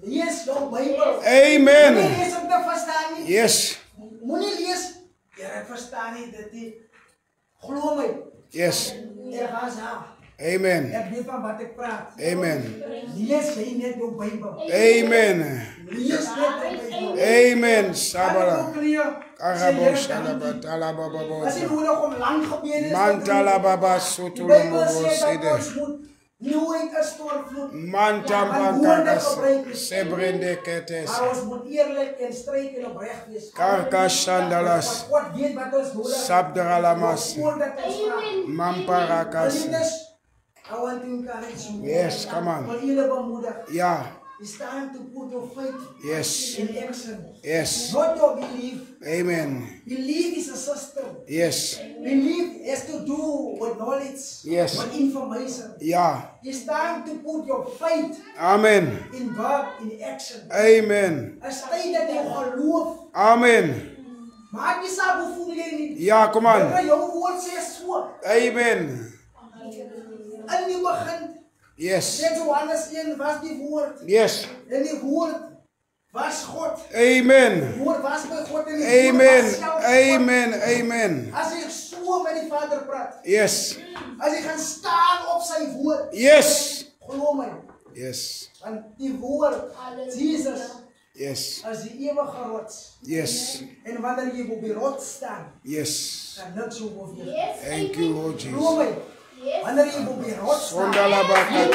Lees jou Bybel. Amen. Moenie lees om te verstaan nie. Yes. Moenie lees, ek verstaan nie dit nie. Glo my, Yes. ek was daar. Amen. Ek weet van wat ek praat. Amen. Lees jy net jou Bybel. Amen. Lees net jou Bybel. Amen. Sabala. Sabala. Karaboshalababa. As jy nodig om lang gebede Mantalababa Die Bybel sutulumobo sê dat sede. ons moet nooit 'n stortvloed, Mantambankagas. Sebrende ketes. maar ons moet eerlik en stryd en opreg wees. Karkashandalas. Want God weet wat ons nodig het. Sabdralamas. Voordat ons vraag. Mamparakas. Geliefdes, I want to encourage you. Yes, come on. Wil julle bemoedig. Yeah. It's time to put your faith Yes. in action. Yes. Not your belief. Amen. Belief is a system. Yes. Belief has to do with knowledge, Yes. with information. Yeah. It's time to put your faith Amen. in God in action. Amen. As tyd dat jy geloof, Amen. maak nie saak hoe voel jy nie. Ja, kom aan. Wanneer jou woord sê so, Amen. in die begin, Yes. sê Johannes 1 was die woord, Yes. en die woord was God. Amen. Die woord was by God en die woord Amen. was self God. Amen. Amen. As jy so met die Vader praat, Yes. as jy gaan staan op sy woord, Yes. glo my, Yes. want die woord, Jesus, Yes. is die ewige rots. Yes. En wanneer jy op die rots staan, Yes. dan niks jou hoef nie. Thank you, Lord Glo Jesus. my, Wanneer jy op die rots staan, Sondalabakata. jy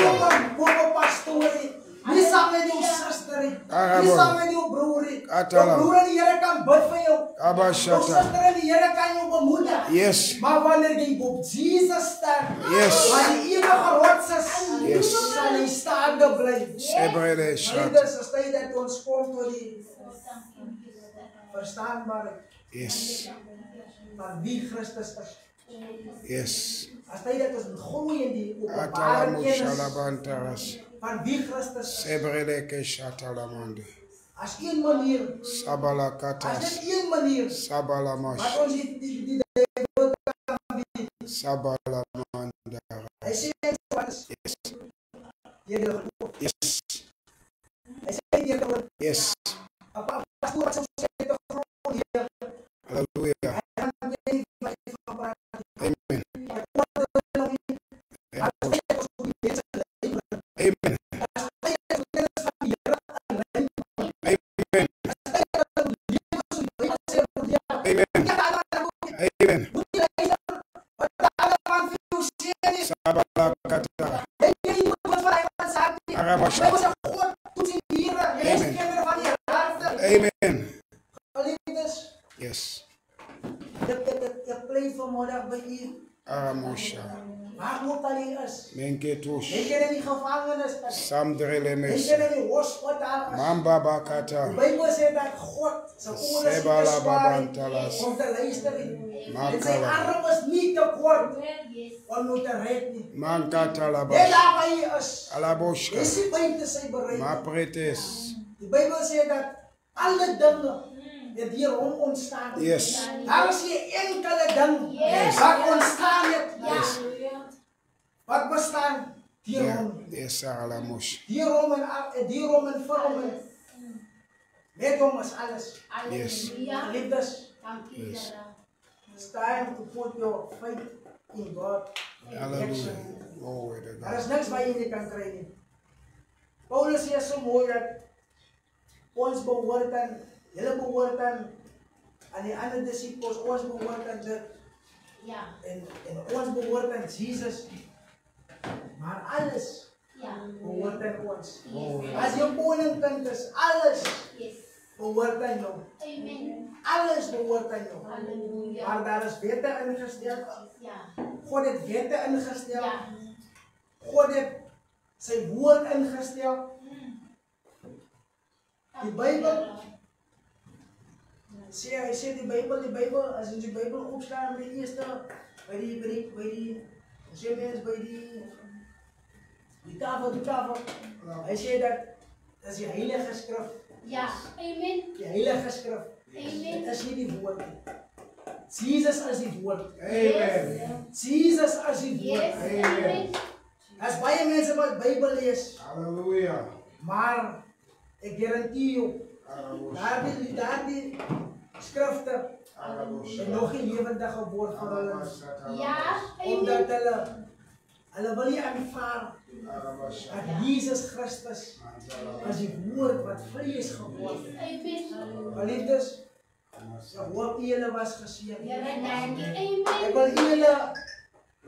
kom op pastorie, nie saam met jou suster nie, nie saam met jou broer nie. Jou broer in die Here kan bid vir jou. Jou Abashata. suster in die Here kan jou bemoedig. Yes. Maar wanneer jy op Jesus staan, Yes. waar die ewige rots is, Yes. sal jy staande bly. Sebrele shata. Dit is tyd dat ons kom tot die verstaanbare Yes. van wie Christus is. Yes. As tyd dat ons groei in die openbare Atalamu kennis shalabantaras. van wie Christus is. Sebrele ke shatalamande. As een manier, as Sabalakatas. net een manier, Sabalamash. wat ons die Sabalamanda. hy sê wat is Yes. deur die geloof. Yes. Hy sê deur die geloof. Yes. Apa pastoor wat ons sê te glo hier, Hallelujah. dan weet jy wat jy van praat. Amen. Hy kom dan nie. As jy ons die mense Amen. Amen. Sabalakata. Aramasha. Amen. Yes. Ek pleit vanmiddag by u. Aramusha. Waar moet hy is? Menketush. Jy ken in die gevangenis is. Samdrele Jy mes. ken in die hospitaal is. Mamba Die bakata. Bybel sê dat God se oor is Sebala nie babantalas. om te luister nie. En sy Makala. arm is nie te kort om nou te red nie. Net Mankatalabas. daar waar hy is, Alaboshka. is hy buite sy bereik. Mapretes. Die Bybel sê dat alle dinge het hier hom ontstaan. Yes. Daar is nie enkele ding wat ontstaan het. Wat bestaan? Hier Yeah. hom. Yes, Alamush. Hier hom en vir hom. Met hom is alles. Yes. Geliefdes, Yes. it's time to put your faith in God. Hallelujah. Glory to Daar God. is niks wat jy nie kan kry nie. Paulus sê so mooi dat ons behoort aan, julle behoort aan die ander disippels, ons behoort aan dit, en ons behoort aan Jesus. Maar alles behoort aan ons. As jou koningkind is, alles behoort aan jou. Alles behoort aan jou. Maar daar is wette ingestel. God het wette ingestel. God het sy woord ingestel. Die Bybel sê, hy sê die Bybel, as ons die Bybel opslaan by die eerste, by die, sê mens by die tafel, hy sê dat is die heilige skrif, die heilige skrif, dit is nie die woord nie. Jesus is die woord. Amen. Jesus is die woord. Amen. As baie mense wat Bybel lees, Hallelujah. maar ek garantie jou, Alamush. daardie skrifte Alamush. het nog nie lewendige woord vir hulle. Alamush. Omdat hulle wil nie aanvaar dat Jesus Christus as die woord wat vlees geword het. Geliefdes, ek hoop julle was geseën. Ek wil julle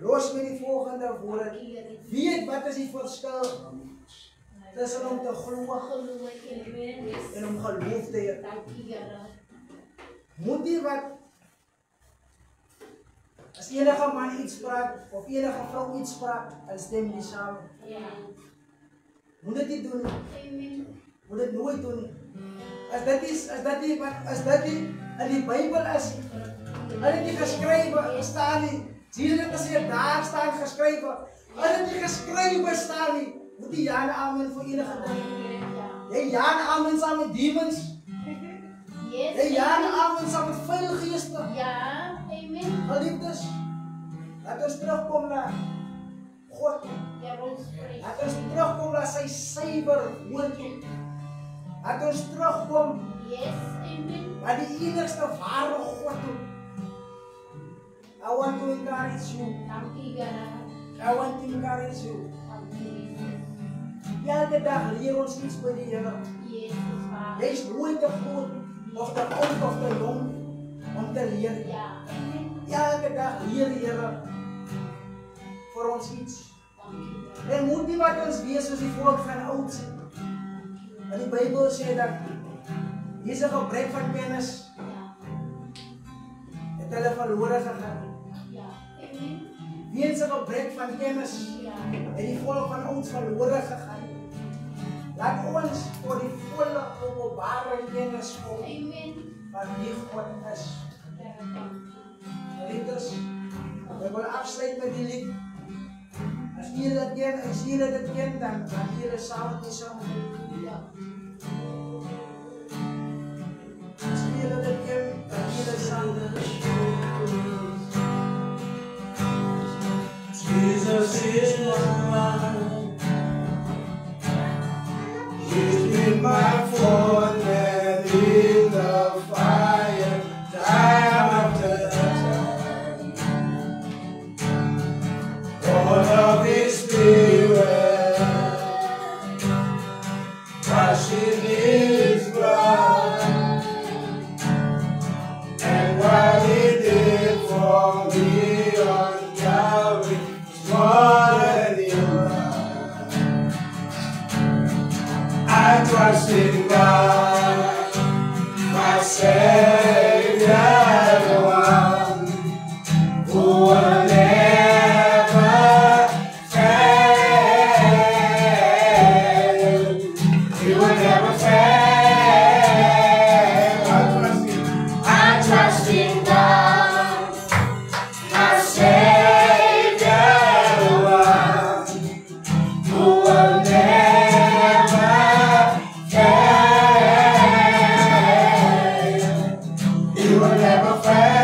los met die volgende woord. Weet wat is die verskil tussen om te glo en om geloof te hê. Moet nie wat as enige man iets praat of enige vrou iets praat, dan stem die saam. Moet dit nie doen nie. Moet dit nooit doen nie. As dit nie in die Bybel is, as dit nie geskrywe staan nie, Jesus het gesê daar staan geskrywe. As dit nie geskrywe staan nie, moet jy ja en amen vir enige ding. Jy ja en amen saam met demons. Jy ja en amen saam met vuil geeste. Geliefdes, laat ons terugkom na God. Laat ons terugkom na sy suiwer woord toe. Laat ons terugkom na die enigste ware God toe. I want to encourage you. I want to encourage you. Elke dag leer ons iets by die Here. Jy is nooit te groot of te oud of te jong om te leer. Elke dag leer die Here vir ons iets. En moet nie wat ons wees soos die volk van oud sê. Want die Bybel sê dat hier is 'n gebrek van kennis. Het hulle verlore gegaan. Weens 'n gebrek van kennis het die volk van ons verlore gegaan. Laat ons voor die volle openbare kennis kom van wie God is. Geliefdes, ek wil afsluit met die lied. As julle dit ken, dan gaan julle saam met my sing. As julle dit ken, dan julle saam met my. Jesus is mine. He's been my foreman in the fire, time after time. Born of His Spirit, washed in His blood, and what He did for me on Calvary is more than enough. I trust in God, my Savior, the one who will never fail. He will never fail. I trust in God, my Savior, the one who will never fail. He will never fail.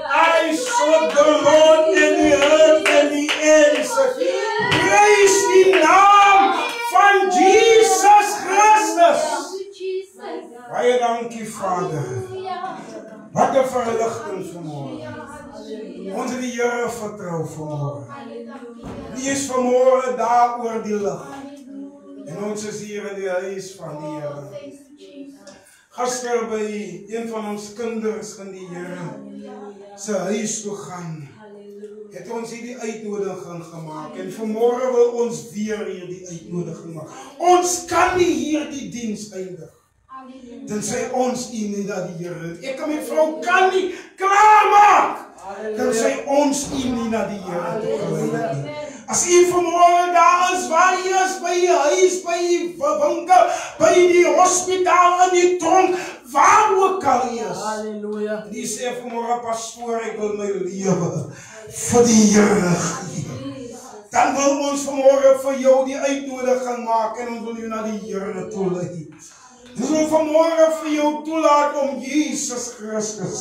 I saw the Lord in the earth en die eense. Prijs die naam van Jesus Christus. Baie dankie, Vader. Wat 'n verligting vanmorgen. Ons het die Here vertrou vanmorgen. Die is vanmorgen daar oor die lig. En ons is hier in die huis van die Here. Gister by een van ons kinders in die Here se huis toe gaan, het ons hierdie uitnodiging gemaak. En vanmorgen wil ons weer hierdie uitnodiging maak. Ons kan nie hier die diens eindig tensy ons U nie dat die Here. Ek en my vrou kan nie klaarmaak tensy ons U nie na die Here toe gelei het nie. As U vanmorgen daar is, waar U is, by U huis, by U winkel, by die hospitaal, in die tronk, waar ook al U is. Halleluja. Die sê vanmorgen, pastoor, ek wil my lewe vir die Here gee. Dan wil ons vanmorgen vir jou die uitnodiging maak en ons wil jou na die Here toe lei. Ons wil vanmorgen vir jou toelaat om Jesus Christus,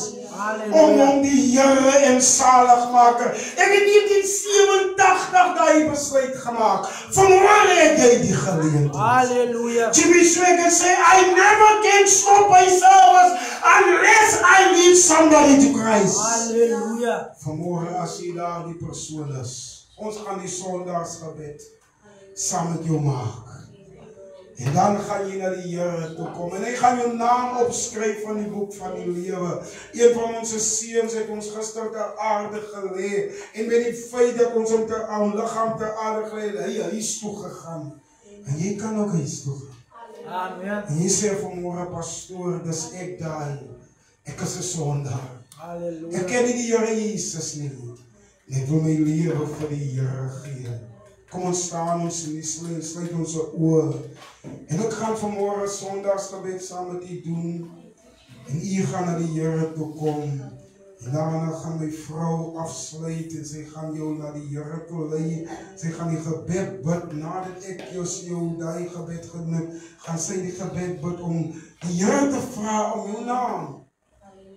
om die Here en Zaligmaker. Ek het 1987 daai besluit gemaak. Vanmorgen het jy die geleentheid. Halleluja. Jimmy Swaggart sê, I never can stop my service unless I lead somebody to Christ. Halleluja. Vanmorgen as jy daar die persoon is, ons gaan die sondagsgebed saam met jou maak. En dan gaan jy na die Here toe kom. En hy gaan jou naam opskryf van die boek van die lewe. Een van ons seuns het ons gister ter aarde gelê. En met die feit dat ons hom ter liggaam ter aarde gelê het, hy huis toe gegaan. En jy kan ook huis toe gaan. Amen. En jy sê vanmorgen, pastoor, dis ek daar. Ek is 'n sondaar. Halleluja. Ek ken nie die Here Jesus nie. Ek wil my lewe vir die Here gee. Kom ons staan ons sluit ons oë. En ek gaan vanmorgen sondagsgebed saam met U doen. En U gaan na die Here toe kom. En daarna gaan my vrou afsluit en sy gaan jou na die Here toe lei. Sy gaan die gebed bid. Nadat ek jou daai gebed genoem, gaan sy die gebed bid om die Here te vra om jou naam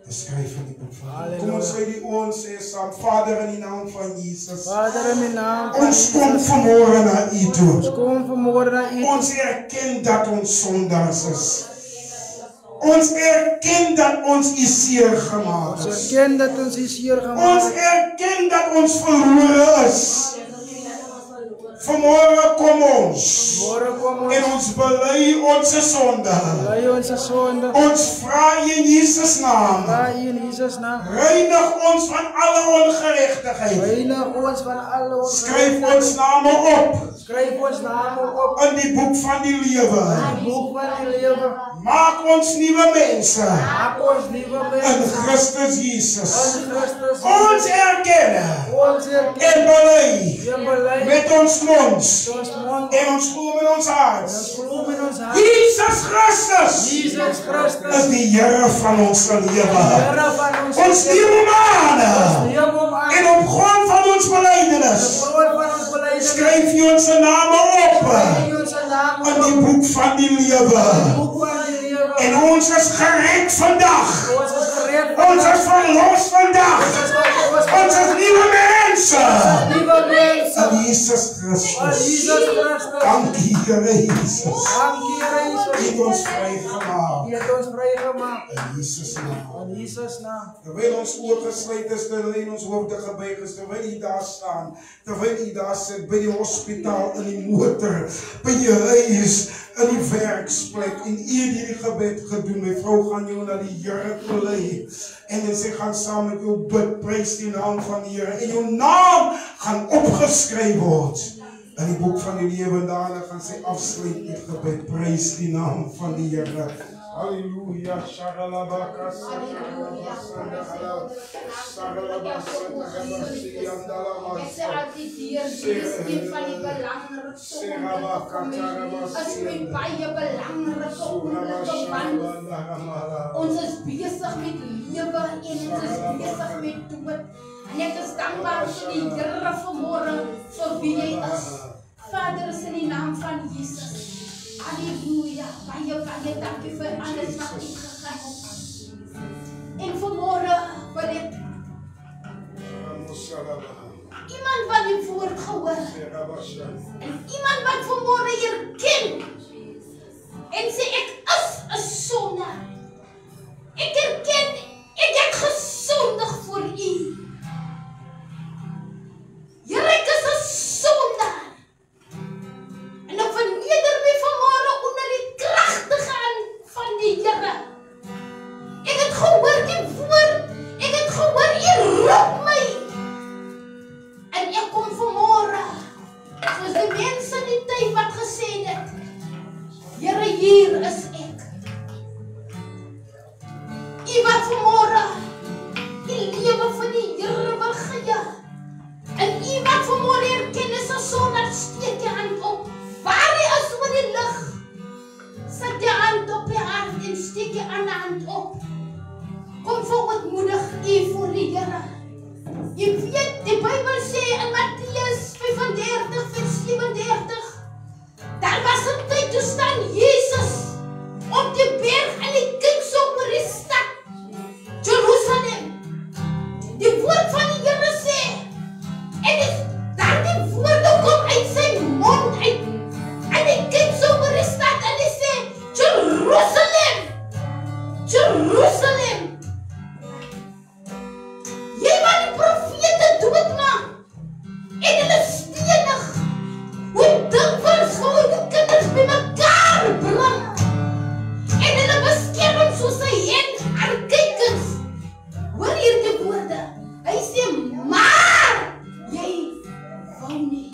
te skryf in die boek van. Kom ons sluit die oë en sê saam, Vader, in die naam van Jesus. Vader, in die naam van Ons kom vanmorgen na U toe. Ons kom vanmorgen na U. Ons erken dat ons sondaars is. Ons erken dat ons U seer gemaak Ons is. erken dat ons U seer gemaak Ons het. erken dat ons verlore is. Vanmorgen kom ons Môre kom en ons. ons bely ons sonde. Bly ons sonde. Ons vra U in Jesus naam. Vra U in Jesus naam. Reinig ons van alle ongerechtigheid. Reinig ons van alle Skryf ons name op Skryf ons name op in die boek van die lewe. in die boek van die lewe. Maak ons nuwe mense Maak ons nuwe in mense Christus Jesus. in Christus. Ons erken Ons erken en bely en bely met ons mond ons mond en ons glo in ons hart. ons glo in ons hart. Jesus Christus Jesus Christus, is die Here van ons lewe. Here van ons Ons neem hom aan neem hom aan. en op grond van ons belydenis Grond van ons belydenis. skryf U ons name op Skryf ons naam in die boek van die lewe. boek van die lewe. En ons is gered vandag. Ons is gered. Ons is verlos vandag. Ons is nuwe mense. Nuwe mense. In Jesus In Christus. Jesus Christus. Dankie, Here Jesus. Dankie, Here U Jesus. het ons vrygemaak. U het ons vrygemaak. In Jesus naam. In Jesus naam. Terwyl ons oë gesluit is, terwyl ons hoofde gebuig is, terwyl U daar staan, terwyl U daar sit by die hospitaal, in die motor, by die huis, in die werksplek, en U het hierdie gebed gedoen. My vrou gaan jou na die Here toe lei, en sy gaan saam met jou bid, prys die naam van die Here, en jou naam gaan opgeskryf word in die boek van die lewe, en daarna gaan sy afsluit met gebed, prys die naam van die Here. Halleluja, shagalabaka, Ons is besig met lewe en ons is besig met dood. En ek is dankbaar vir die Here vanmôre vir wie hy is. Vader, is in die naam van Jesus. Halleluja. Baie dankie vir alles wat u gegaan het. En vanmorgen wil ek iemand wat die woord gehoor en iemand wat vanmorgen herken en sê ek is 'n sondaar. Ek herken, ek het gesondig voor u. Here, ek is 'n sondaar. En ek verneder my vanmorgen onder die kragtige hand van die Here. Ek het gehoor die woord, ek het gehoor u roep my. En ek kom vanmorgen, soos die mense in die tyd wat gesê het, Here, hier is ek. U wat vanmorgen die lewe van die Here wil gee. En u wat vanmorgen herken is 'n sondaar, steek die hand op. Waar jy is oor die lig, sit die hand op die hart en steek die ander hand op. Kom verootmoedig u voor die Here. Jy weet, die Bybel sê in Matteus 35 vers 37, daar was 'n tyd toe staan Jesus op die berg en hy kyk so oor die stad Jerusalem. Die woord van die Here sê, en daardie woorde kom uit sy mond uit. En hy kyk so oor die stad en hy sê, Jerusalem, Jerusalem, jy wat die profete doodmaak en hulle stenig, hoe dikwels wou hy die kinders by mekaar bring en hulle beskerm soos 'n hen haar kykens. Hoor hier die woorde, hy sê, maar jy wou nie.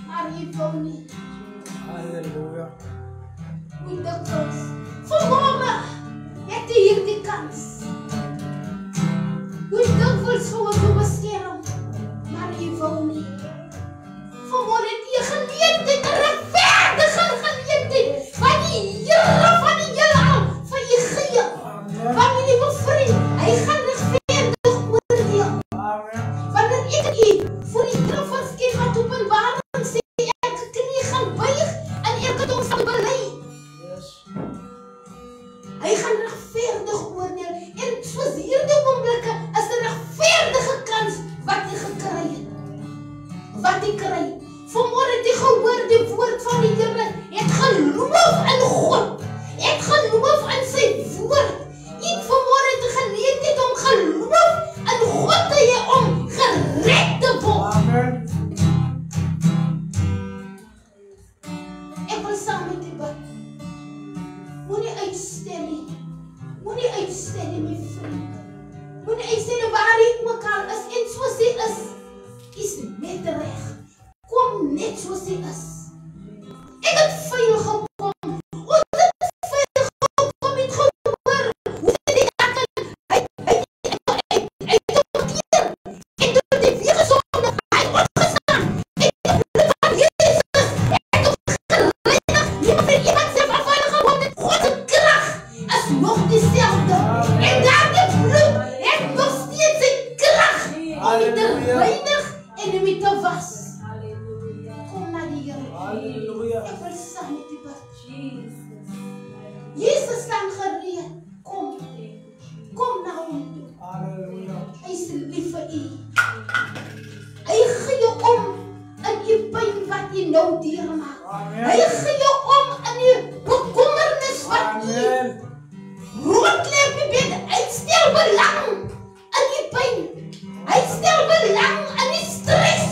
Maar jy wou nie. Halleluja. Hoe dikwels. Vanmorgen het jy hierdie kans. Hoe dikwels wou ek jou beskerm, maar jy wou nie. Vanmorgen het jy 'n geleentheid, 'n regverdige geleentheid, wat die Here van die heelal vir jy gee. Want my liewe vriend, hy gaan regverdig oordeel. Wanneer ek u voor die Here verskyn wat openbaring sê, ek knie gaan buig en ek het hom sal bely. Hy gaan regverdig oordeel. En soos hierdie oomblikke is 'n regverdige kans wat jy gekry het. Wat jy kry. Vanmorgen het jy gehoor die woord van die Here. Het geloof in God. Het geloof in sy woord. Ek vanmorgen het 'n geleentheid om geloof in God te hê om gered te word. Amen. Ek wil saam met u bid. Moenie uitstel nie. Moenie uitstel nie, my vriend. Moenie uitstel nie waar jy ook al is en soos jy is net reg. Kom net soos jy is. Ek het vuil gekom. Ons het vuil gekom met gehoor. Hoe het die akker, hy omkeer. En door die weer gesonde, hy opgestaan. En die bloed van Jezus, ek het gereinig. Iemand sê van vuil geword het, Godse krag is nog diezelfde. En daar die bloed het nog steeds sy krag om die te reinig en om die te was. Kom na die Here. Halleluja. Ek wil saam met u bid. Jesus staan gereed. Kom. Kom na hom toe. Halleluja. Hy is lief vir u. Hy gee om in u pyn wat u nou deurmaak. Amen. Hy gee om in u bekommernis wat u Amen. roodklep u bed. Hy stel belang in u pyn. Hy stel belang in die stres.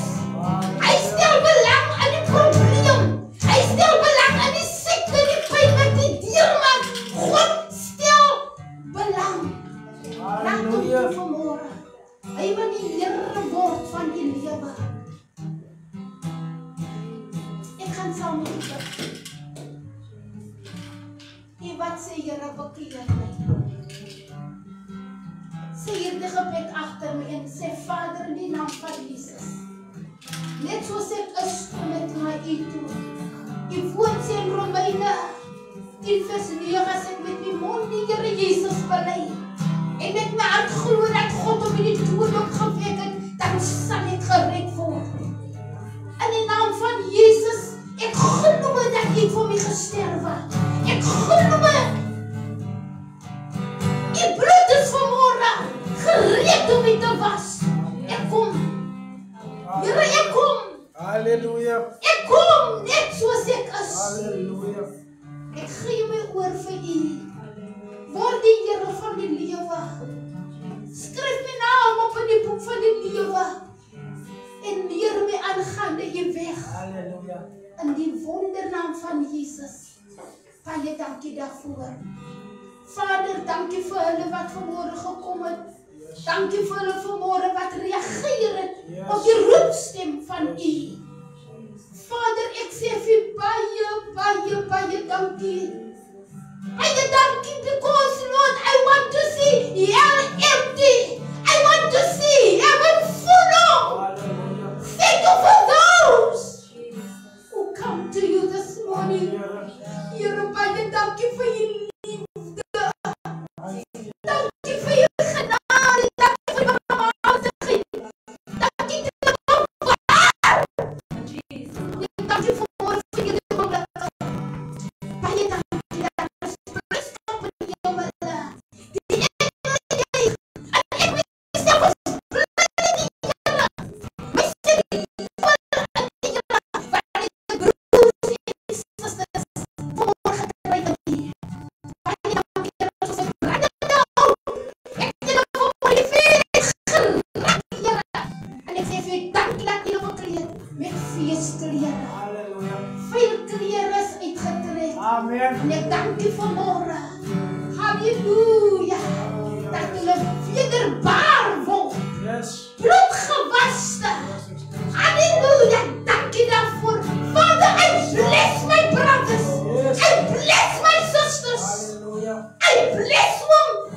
Hy stel belang in die probleem. Hy stel belang in die siekte, die pyn wat die deurmaak. God stel belang. Laat hom Halleluja. toe vanmorgen. Hy wil die Here word van die lewe. Ek gaan saam met u bid. En wat sê Here, bekeer my. Sê hierdie gebed agter my en sê, Vader, in die naam van Jesus. Net soos ek is, kom ek na u toe. U woord sê in Romeine 10 vers 9, as ek met my mond die Here Jesus bely en met my hart glo dat God op die dood opgewek het, dan sal ek gered word. gereed om u te was. Ek kom. Here, ek kom. Halleluja. Ek kom net soos ek is. Halleluja. Ek gee my oor vir u. Word die Here van die lewe. Skryf my naam op in die boek van die lewe. En leer my aangaande u weg. Halleluja. In die wondernaam van Jesus. Baie dankie daarvoor. Vader, dankie vir hulle wat vanmôre gekom het. Dankie vir hulle vanmôre wat reageer het op die roepstem van u. Vader, ek sê vir baie dankie. Baie dankie because Lord, I want to see hell empty. I want to see heaven full. Thank you for those who come to you this morning. Here, baie dankie vir u liefde. Dankie vir u genade. Dankie vir u barmhartigheid. Dankie vir u ware. Dankie vir môre vir julle wonderlike. Baie dankie dat ons blydskap in die hemel. Die engele en ek myself is bly in die Here. My siel is vol in die Here. Waar die broers en susters vanmôre gekry het hier. Baie dankie dat ons is bly nou. Ek het julle vanmôre die fees geraak, Here. En ek sê vir u dankie dat julle gekry het met feesklere. Halleluja. Veel klere is uitgetrek. Amen. En ek dank u vanmôre. Halleluja. Dat hulle wederbaar word. Yes. Bloedgewaste. Halleluja. Dank u daarvoor. Father, I bless my brothers. I bless my sisters. Halleluja. I bless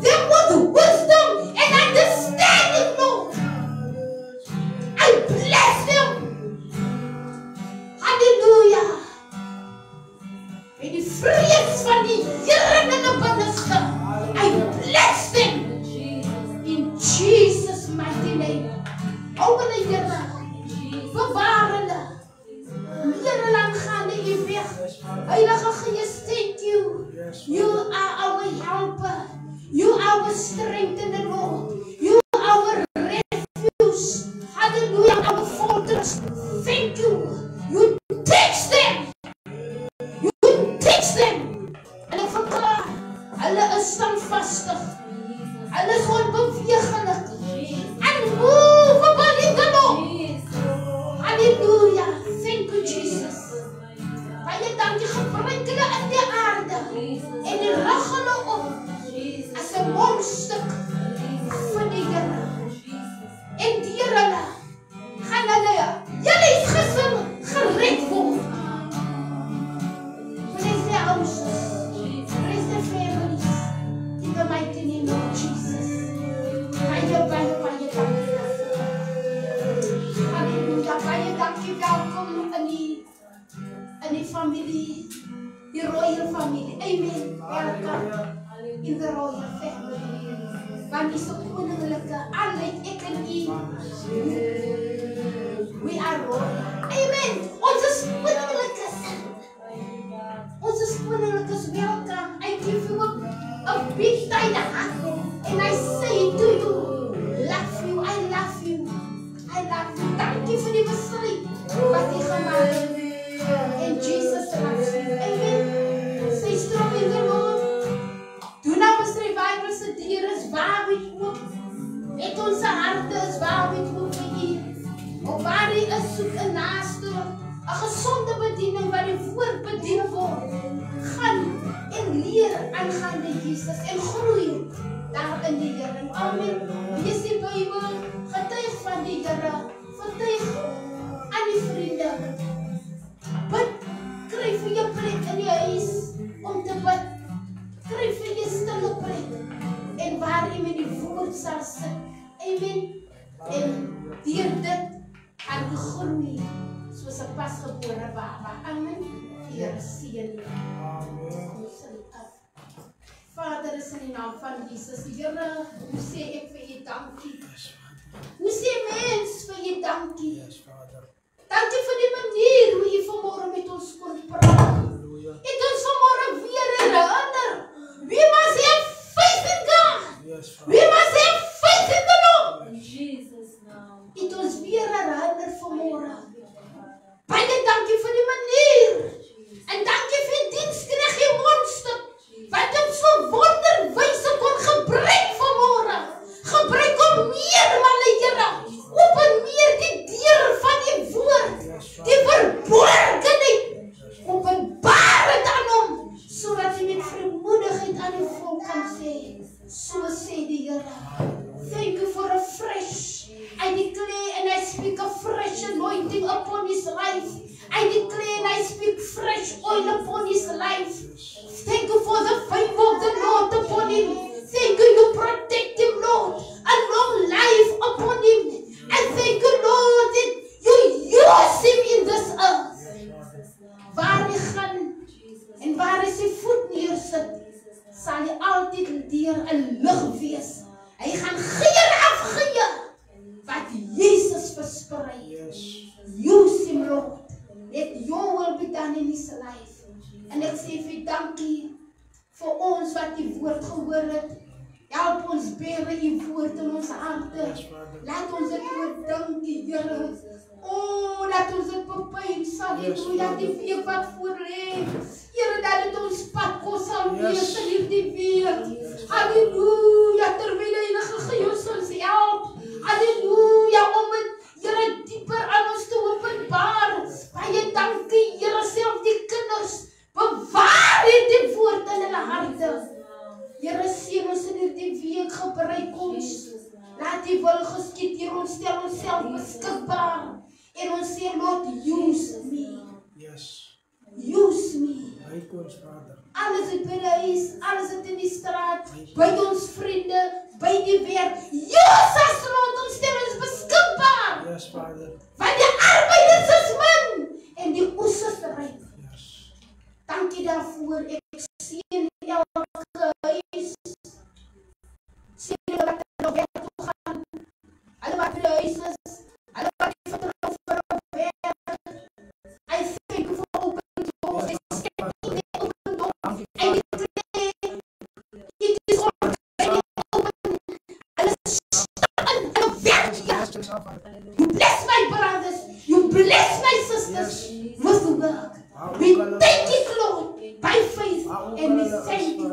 them with wisdom and understanding, Lord. I bless them. Halleluja. Met die vrees van die Here in hulle binneste. I bless them. In Jesus' mighty name. Hou hulle, Here. Bewaar hulle. Leer hulle aangaande u weg. Heilige Gees, thank you. You are our helper. You are our strength in the Lord. You are our refuge. Hallelujah, our fortress. Thank you. You teach them. You teach them. En ek verklaar, hulle is standvastig. Hulle is onbeweeglik. Unmovable in the Lord. Hallelujah. Thank you, Jesus. Baie dankie, gebruik hulle in die aarde. En die rig hulle op as 'n mondstuk van die Here. En deur hulle gaan hulle julle gesin gered word. Bless their houses. Bless their families. In the mighty name of Jesus. Baie dankie daarvoor. Halleluja. Baie dankie. Welkom in die familie. Die royal family. Amen. Welkom in the royal family. Want is 'n koninklike aanleid ek en u. We are royal. Amen. Ons is koninklikes. Ons is koninklikes. Welkom. I give you a big tight hand. And I say to you, love you. I love you. I love you. Dankie vir die besluit wat u gemaak het. And Jesus loves you. Amen. Stay strong in the Lord. Doen nou ons revival se deur is waar we oop. Met ons harte is waar we oop vir u. Op waar u is soek 'n naaste, 'n gesonde bediening waar die woord bedien word. Gaan en leer aangaande Jesus en groei daar in die Here. Amen. Lees die Bybel, getuig van die Here, vertuig aan die vriende. Bid, kry vir jou plek in die huis om te bid. Kry vir jou stille plek en waar jy met die woord sal sit. Amen. En deur dit gaan jy groei soos 'n pasgebore baba. Amen. Die Here seën jou. Amen. Vader, is in die naam van Jesus. Here, hoe sê ek vir u dankie? Hoe sê mens vir u dankie? Yes, Vader. Dankie vir die manier hoe u vanmôre met ons kon praat. Halleluja. Het ons vanmôre weer herinner. We must have faith in God. Yes, Father. We must have faith in the Lord. het ons weer herinner vanmorgen. Baie dankie vir die manier. En dankie vir die diensknegt en mondstuk. Wat ons so wonderwijze kon gebruik vanmorgen. Gebruik om meer manne, Here. Openbaar die deur van die woord. Die verborgenheid. Openbaar het aan hom. Sodat hy met vrymoedigheid aan die volk kan sê. So sê die Here. Thank you for a fresh. I declare and I speak a fresh anointing upon his life. I declare and I speak fresh oil upon his life. Thank you for the favor of the Lord upon him. Thank you, you protect him, Lord. A long life upon him. And thank you, Lord, that you use him in this earth. Waar hy gaan en waar hy sy voet neersit, sal hy altyd deur 'n lig wees. Hy gaan geur afgee wat Jesus versprei. Use him, Lord. Let your will be done in his life. En ek sê vir dankie vir ons wat die woord gehoor het. Help ons bere die woord in ons harte. Laat ons dit oordink, Here. Oh, laat ons dit bepeins. Halleluja, die week wat voor lê. Here, dat dit ons pad kos sal wees in hierdie week. Halleluja, terwyl Heilige Gees ons help. Halleluja, om het, Here, dieper aan ons te openbaar. Baie dankie, Here, self die kinders. Bewaar hierdie woord in hulle harte. Here, seën ons in hierdie week, gebruik ons. Laat die wil geskied, Here, ons stel onsself beskikbaar. En ons sê, Lord, use me. Yes. Use me. Ryk ons, Vader. Alles het by die huis, alles het in die straat, by ons vriende, by die werk. Use us, Lord, ons stel ons beskikbaar. Yes, Vader. Want die arbeiders is min en die oes is ryk. Yes. Dankie daarvoor. Ek sien elke huis. Sien hulle wat hulle werk toe gaan. Hulle wat by die huis is. Hulle wat die vertrouw vir hulle werk. I thank you for open doors. I thank you for open doors. I declare it is already open. Hulle staan en hulle werk hier. You bless my brothers. You bless my sisters with the work. We thank it, Lord, by faith, and we thank you.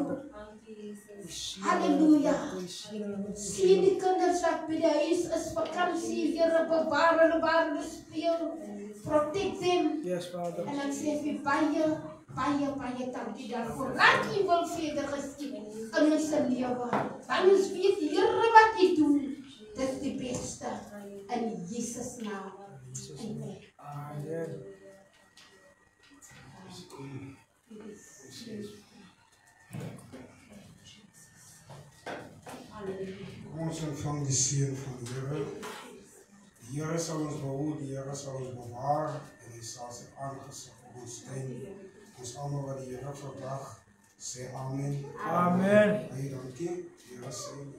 Halleluja. Sien die kinders wat by die huis is, vakansie, Here, bewaar hulle waar hulle speel. Protect them. Yes, Vader. En ek sê vir baie dankie daarvoor. Laat U wil verder geskied in ons lewe. Want ons weet, Here, wat U doen, dis die beste. In Jesus naam. Amen. Amen. Kom ons ontvang die seën van die Here. Die Here sal ons behou, die Here sal ons bewaar en hy sal sy aangesig op ons skyn. Ons almal wat die Here verwag, sê amen. Amen. Baie dankie. Die Here seën.